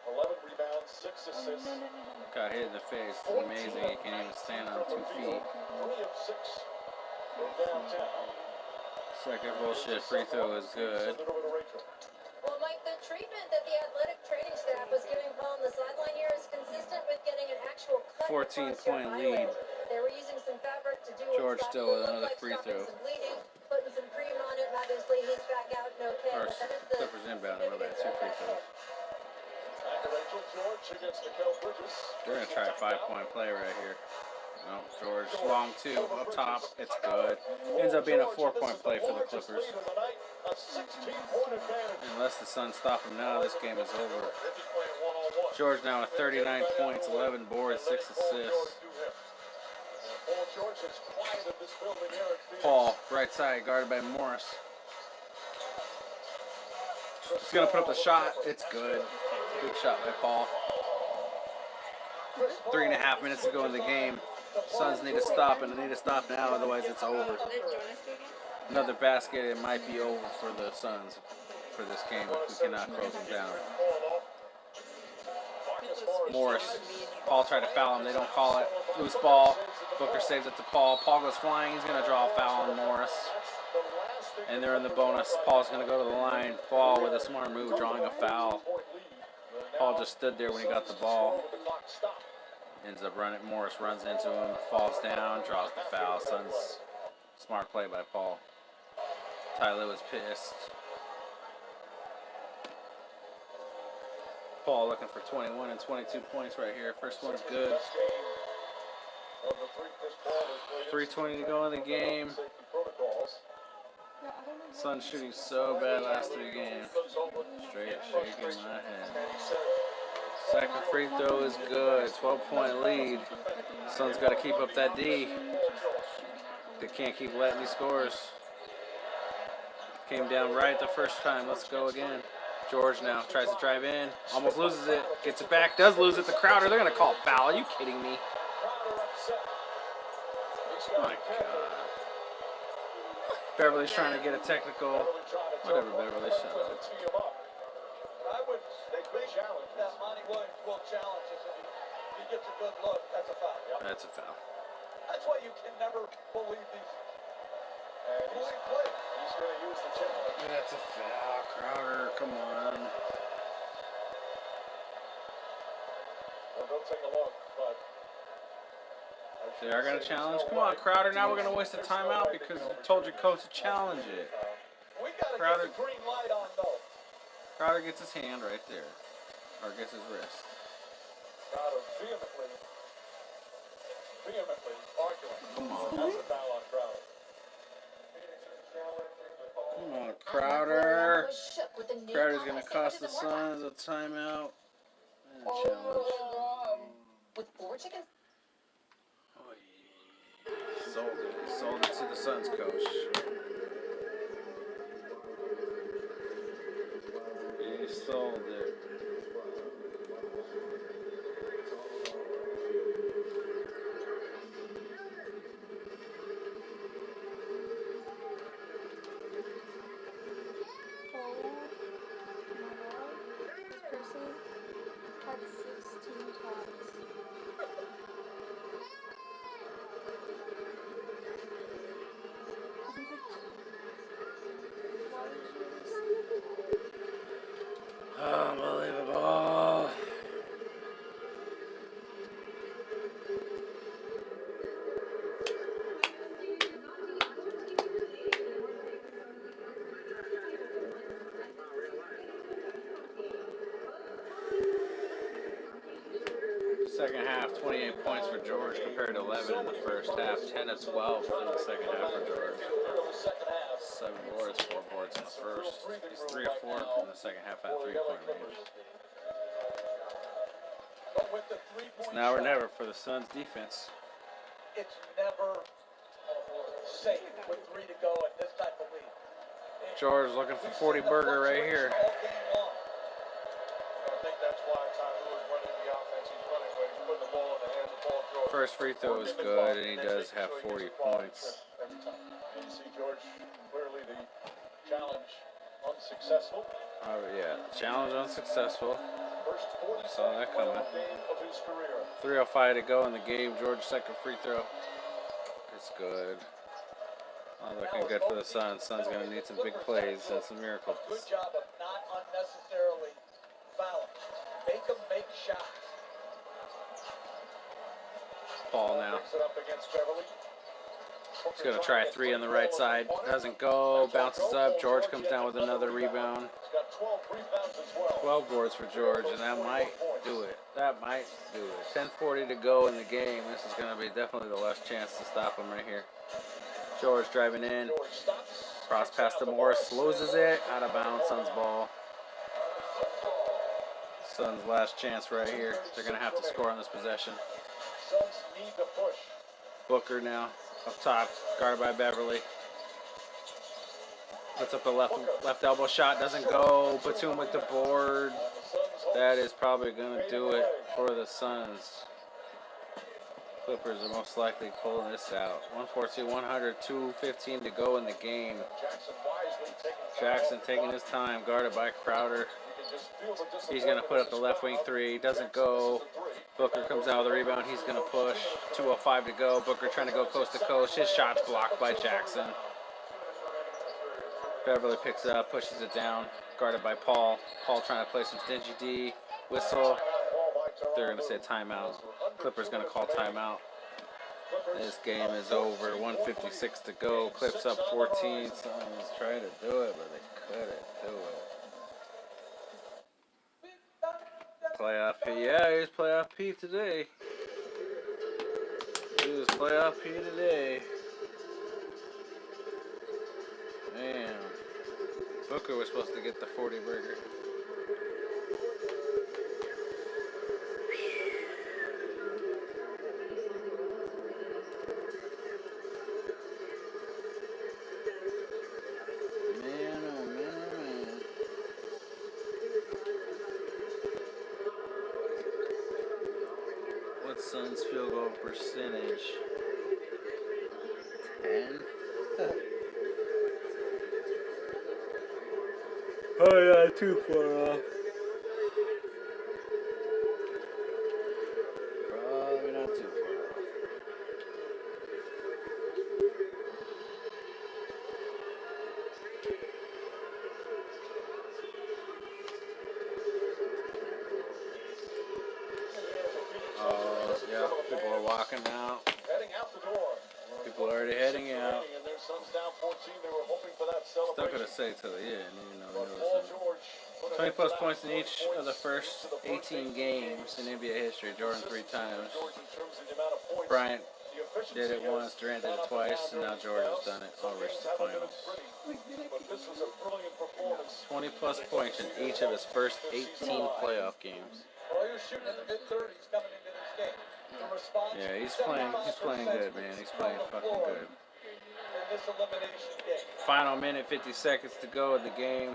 Speaker 1: 11 rebounds, 6 assists.
Speaker 2: Got hit in the face. It's amazing he can't even stand on 2 feet.
Speaker 1: 3 of 6 from downtown.
Speaker 2: Second bullshit free throw is good.
Speaker 1: Send it over to Rachel.
Speaker 4: Well, Mike, the treatment that the athletic training staff was giving Paul on the sideline here is consistent with getting an actual cut
Speaker 2: 14-point
Speaker 4: across your
Speaker 2: lead.
Speaker 4: eyelid. They were using some fabric to do
Speaker 2: George
Speaker 4: what's
Speaker 2: still with
Speaker 4: looked
Speaker 2: another
Speaker 4: like
Speaker 2: free
Speaker 4: stopping
Speaker 2: throw.
Speaker 4: some bleeding, putting some cream on it, and obviously he's back out and okay.
Speaker 2: Or
Speaker 4: But that is the
Speaker 2: Clippers inbound, my bad. 2 free throws.
Speaker 1: Back to Rachel. George against Mikal Bridges.
Speaker 2: They're gonna try a 5-point play right here. No, George, long 2, up top, it's good. Ends up being a 4-point play for the Clippers.
Speaker 1: A 16-point advantage.
Speaker 2: Unless the Suns stop him now, this game is over.
Speaker 1: They're just playing one-on-one.
Speaker 2: George now with 39 points, 11 boards, 6 assists.
Speaker 1: Paul George has quieted this building here at Phoenix.
Speaker 2: Paul, right side, guarded by Morris. He's gonna put up the shot. It's good. Good shot by Paul. 3.5 minutes to go in the game. Suns need to stop, and they need to stop now, otherwise it's over. Another basket, it might be over for the Suns for this game if we cannot close them down. Morris, Paul tried to foul him, they don't call it. Loose ball, Booker saves it to Paul. Paul goes flying, he's gonna draw a foul on Morris. And they're in the bonus. Paul's gonna go to the line. Paul with a smart move, drawing a foul. Paul just stood there when he got the ball. Ends up running. Morris runs into him, falls down, draws the foul. Suns, smart play by Paul. Tyler was pissed. Paul looking for 21 and 22 points right here. First one's good. 3:20 to go in the game. Suns shooting so bad last 3 games. Straight shaking my head. Second free throw is good. 12-point lead. Suns got to keep up that D. They can't keep letting these scores. Came down right the first time. Let's go again. George now tries to drive in. Almost loses it. Gets it back. Does lose it to Crowder. They're going to call foul. Are you kidding me? Oh my God. Beverly's trying to get a technical. Whatever, Beverly. Shut up.
Speaker 5: foul challenges, and he gets a good look. That's a foul. Yep.
Speaker 2: That's a foul.
Speaker 5: That's why you can never believe these.
Speaker 1: And he's going to use the challenge.
Speaker 2: That's a foul, Crowder. Come on.
Speaker 1: Well, they'll take a look, but
Speaker 2: They are going to challenge. Come on, Crowder. Now we're going to waste a timeout because you told your coach to challenge it.
Speaker 5: We got to
Speaker 2: Crowder.
Speaker 5: get the green light on though.
Speaker 2: Crowder gets his hand right there. Or gets his wrist.
Speaker 1: Crowder vehemently arguing.
Speaker 2: Come on.
Speaker 1: That's a foul on Crowder.
Speaker 2: Come on, Crowder. Crowder's going to cost the Suns a timeout. And a challenge.
Speaker 4: With 4 chickens.
Speaker 2: Oh, yeah. Sold it to the Suns coach. He sold it.
Speaker 3: This person had 16 ties.
Speaker 2: Unbelievable. Second half, 28 points for George compared to 11 in the first half. 10 to 12 in the second half for George. 7 boards, 4 boards in the first. He's 3 of 4 in the second half at 3-point range.
Speaker 5: But with the 3-point
Speaker 2: It's now or
Speaker 5: shot,
Speaker 2: never for the Suns defense.
Speaker 5: it's never safe with 3 to go in this type of league.
Speaker 2: George looking for 40 burger right here.
Speaker 1: I think that's why Ty Lue is running the offense he's running when he's putting the ball in the hands of Paul George.
Speaker 2: First free throw is good, and he does have 40 points.
Speaker 1: Every time. And you see George, clearly the challenge unsuccessful.
Speaker 2: Oh, yeah. Challenge unsuccessful.
Speaker 1: First 40
Speaker 2: Saw that coming.
Speaker 1: game of his career.
Speaker 2: 3:05 to go in the game. George's second free throw. It's good. Not looking good for the Suns. Suns going to need some big plays and some miracles.
Speaker 5: Good job of not unnecessarily fouling. Make them make shots.
Speaker 2: Paul now.
Speaker 1: Picks it up against Beverly.
Speaker 2: He's going to try a 3 on the right side. Doesn't go. Bounces up. George comes down with another rebound.
Speaker 1: He's got 12 rebounds as well.
Speaker 2: 12 boards for George, and that might do it. That might do it. 10:40 to go in the game. This is going to be definitely the last chance to stop him right here. George driving in.
Speaker 1: George stops.
Speaker 2: Cross pass to Morris. Loses it. Out of bounds. Suns ball. Suns last chance right here. They're going to have to score on this possession.
Speaker 1: Suns need to push.
Speaker 2: Booker now up top. Guarded by Beverly. Puts up a left elbow shot. Doesn't go. Batum with the board. That is probably going to do it for the Suns. Clippers are most likely pulling this out. 114-100, 2:15 to go in the game. Jackson taking his time, guarded by Crowder. He's going to put up the left wing 3. Doesn't go. Booker comes out with a rebound. He's going to push. 2:05 to go. Booker trying to go coast to coast. His shot's blocked by Jackson. Beverly picks it up, pushes it down, guarded by Paul. Paul trying to play some stingy D. Whistle. They're going to say timeout. Clippers going to call timeout. This game is over. 1:56 to go. Clips up 14. Suns tried to do it, but they couldn't do it. Playoff P. Yeah, he's playoff P today. He was playoff P today. Man. Booker was supposed to get the 40 burger. Man, oh man, oh man. What's Suns field goal percentage? 10? Oh yeah, too far off. walking out.
Speaker 1: Heading out the door.
Speaker 2: People are already heading out.
Speaker 1: And their Suns down 14. They were hoping for that
Speaker 2: Still
Speaker 1: celebration.
Speaker 2: gonna say till the end, you know.
Speaker 1: But Paul George put
Speaker 2: 20
Speaker 1: it
Speaker 2: plus
Speaker 1: into
Speaker 2: points
Speaker 1: that.
Speaker 2: in each of the first 18 games in NBA history. Jordan 3 times.
Speaker 1: George in terms of the amount of points.
Speaker 2: Bryant
Speaker 1: The efficiency
Speaker 2: did it
Speaker 1: has
Speaker 2: once, Durant did
Speaker 1: gone
Speaker 2: it
Speaker 1: up and
Speaker 2: twice,
Speaker 1: down
Speaker 2: and now
Speaker 1: during
Speaker 2: George has
Speaker 1: playoffs.
Speaker 2: done it.
Speaker 1: Some
Speaker 2: All reached
Speaker 1: games
Speaker 2: the
Speaker 1: haven't been
Speaker 2: finals.
Speaker 1: as pretty, but this was a brilliant performance.
Speaker 2: 20 plus points in each of his first 18 playoff games.
Speaker 5: Well, he was shooting in the mid-30s coming into this game. The response,
Speaker 2: Yeah, he's playing good, man. He's playing fucking good.
Speaker 5: in this elimination game.
Speaker 2: Final minute, 50 seconds to go in the game.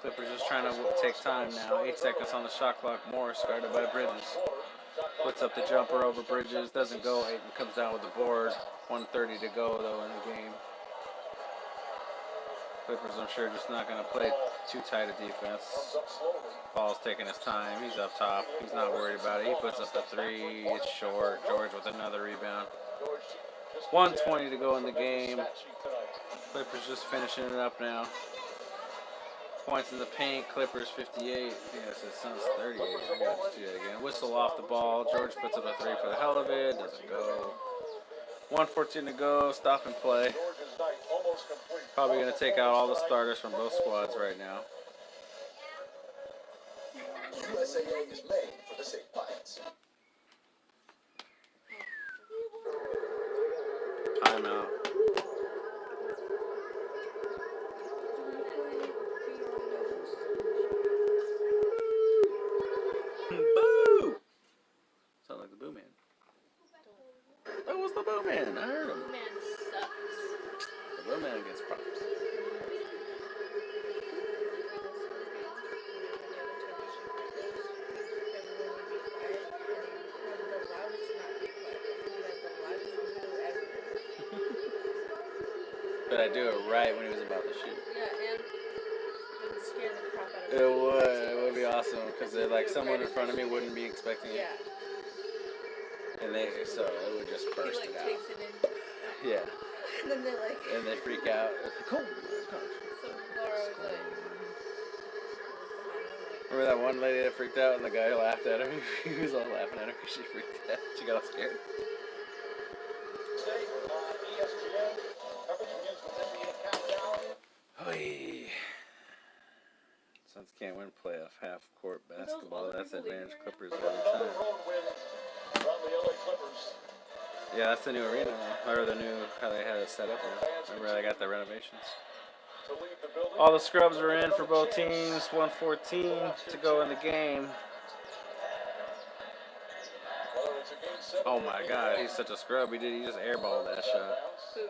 Speaker 2: Clippers just trying to take time now. 8 seconds on the shot clock. Morris guarded by Bridges. Puts up the jumper over Bridges. Doesn't go. Ayton comes down with the board. 1:30 to go, though, in the game. Clippers, I'm sure, just not going to play too tight a defense. Paul's taking his time. He's up top. He's not worried about it. He puts up the three. It's short. George with another rebound. 1:20 to go in the game. Clippers just finishing it up now. Points in the paint. Clippers 58. I think I said Suns 38. I gotta do that again. Whistle off the ball. George puts up a three for the hell of it. Doesn't go. 1:14 to go. Stop and play. Probably going to take out all the starters from both squads right now.
Speaker 6: USAA is made for the St. Pilots.
Speaker 2: Timeout. Boo! Sound like the Boo Man. That was the Boo Man. I heard him.
Speaker 3: Man sucks.
Speaker 2: The Boo Man gets props. But I do it right when he was about to shoot.
Speaker 3: Yeah, and it would scare the crap out of me.
Speaker 2: It would be awesome because like someone in front of me wouldn't be expecting it,
Speaker 3: Yeah.
Speaker 2: and so it would just
Speaker 3: He
Speaker 2: burst
Speaker 3: like
Speaker 2: it out.
Speaker 3: takes it in,
Speaker 2: Yeah,
Speaker 3: and then they're like,
Speaker 2: and they freak out. Cool.
Speaker 3: so Laura was like,
Speaker 2: Remember that one lady that freaked out and the guy laughed at her? He was all laughing at her because she freaked out. She got all scared.
Speaker 1: Today on ESPN, coverage begins with NBA countdown.
Speaker 2: Oy. Suns can't win playoff half-court basketball. That's advantage Clippers every
Speaker 1: Another
Speaker 2: time.
Speaker 1: road win from the LA Clippers.
Speaker 2: Yeah, that's the new arena now. Or the new, how they had it set up now. Remember they got the renovations.
Speaker 1: To leave the building.
Speaker 2: All the scrubs are in for both teams. 1:14 to go in the game.
Speaker 1: Whether it's a game 7
Speaker 2: Oh my God, he's such a scrub. He just airballed that shot.
Speaker 3: who?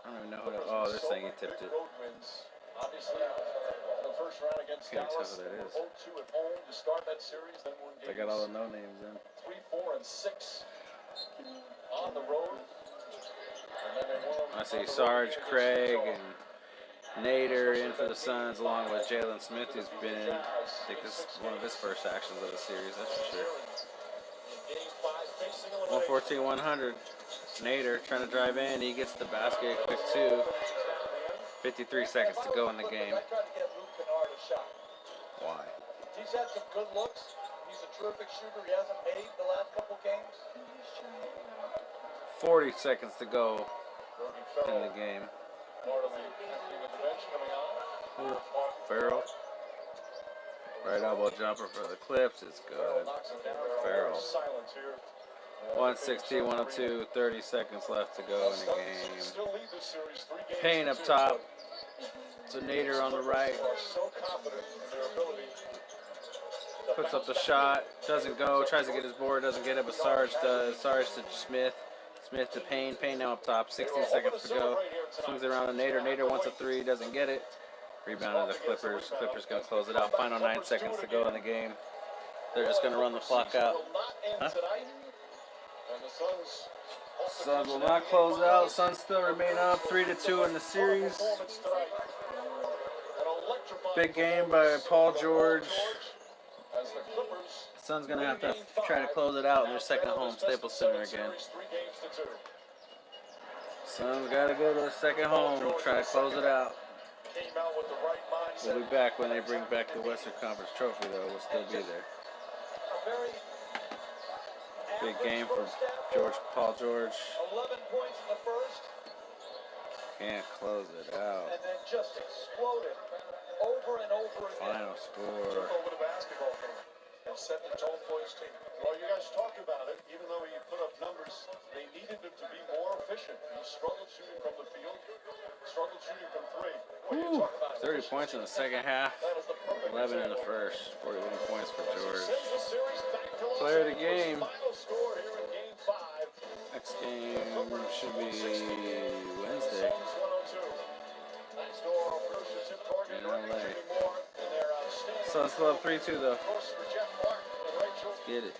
Speaker 2: I don't even know who that. Oh, they're saying he tipped it.
Speaker 1: Road wins. Obviously, the first round against
Speaker 2: Can't tell
Speaker 1: Dallas.
Speaker 2: who that is.
Speaker 1: 0-2 at home to start that series. Then won
Speaker 2: They
Speaker 1: games
Speaker 2: got all the no names in.
Speaker 1: 3, 4, and 6 on the road. And then they won
Speaker 2: I see
Speaker 1: on the road
Speaker 2: Sarge,
Speaker 1: against
Speaker 2: Craig,
Speaker 1: Utah.
Speaker 2: and Nader in for the Suns, along with Jalen Smith, who's been in. I think this is one of his first actions of the series, that's for sure.
Speaker 1: Game 5, facing elimination.
Speaker 2: 114-100. Nader trying to drive in. He gets the basket, quick two. 53 seconds to go in the game.
Speaker 5: I tried to get Luke Kennard a shot.
Speaker 2: Why?
Speaker 5: He's had some good looks. He's a terrific shooter. He hasn't made the last couple games.
Speaker 2: 40 seconds to go in the game.
Speaker 1: Part of the captain of the bench coming on.
Speaker 2: Farrell. Right elbow jumper for the Clips. It's good.
Speaker 1: Knocks it down.
Speaker 2: Farrell.
Speaker 1: Silence here.
Speaker 2: 160, 102, 30 seconds left to go in the game.
Speaker 1: Still lead this series 3 games
Speaker 2: Payne
Speaker 1: to
Speaker 2: up
Speaker 1: 2.
Speaker 2: top. So Nader on the right.
Speaker 1: Are so confident in their ability.
Speaker 2: Puts up the shot. Doesn't go. Tries to get his board. Doesn't get it, but Sarge does. Sarge to Smith. Smith to Payne. Payne now up top. 16 seconds to go. Swings it around to Nader. Nader wants a three. Doesn't get it. Rebound to the Clippers. Clippers going to close it out. Final 9 seconds to go in the game. They're just going to run the clock out. Huh? Suns will not close out. Suns still remain up 3-2 in the series. Big game by Paul George. Suns going to have to try to close it out in their second home, Staples Center again. Suns got to go to their second home and try to close it out. We'll be back when they bring back the Western Conference Trophy, though. We'll still be there. Big game for Paul George
Speaker 5: 11 points in the first,
Speaker 2: can't close it out.
Speaker 5: and then just exploded over and over again.
Speaker 2: Final score.
Speaker 1: Took over the basketball game and set the tone for his team. Well, you guys talked about it. Even though he put up numbers, they needed him to be more efficient. He struggled shooting from the field, struggled shooting from three. What you talk about?
Speaker 2: 30 points in the second half,
Speaker 1: That is the perfect
Speaker 2: 11 in the
Speaker 1: example.
Speaker 2: first, 41 points for George.
Speaker 1: Sends the series back to Los
Speaker 2: Player of the
Speaker 1: Angeles.
Speaker 2: game.
Speaker 1: Final score here in Game 5.
Speaker 2: Next game should be Wednesday
Speaker 1: Suns 102. Next door, Bruce Tip Target,
Speaker 2: in LA.
Speaker 1: more, and they're outstanding.
Speaker 2: Suns still up 3-2 though.
Speaker 1: Of course, for Jeff Martin and Rachel.
Speaker 2: Get it.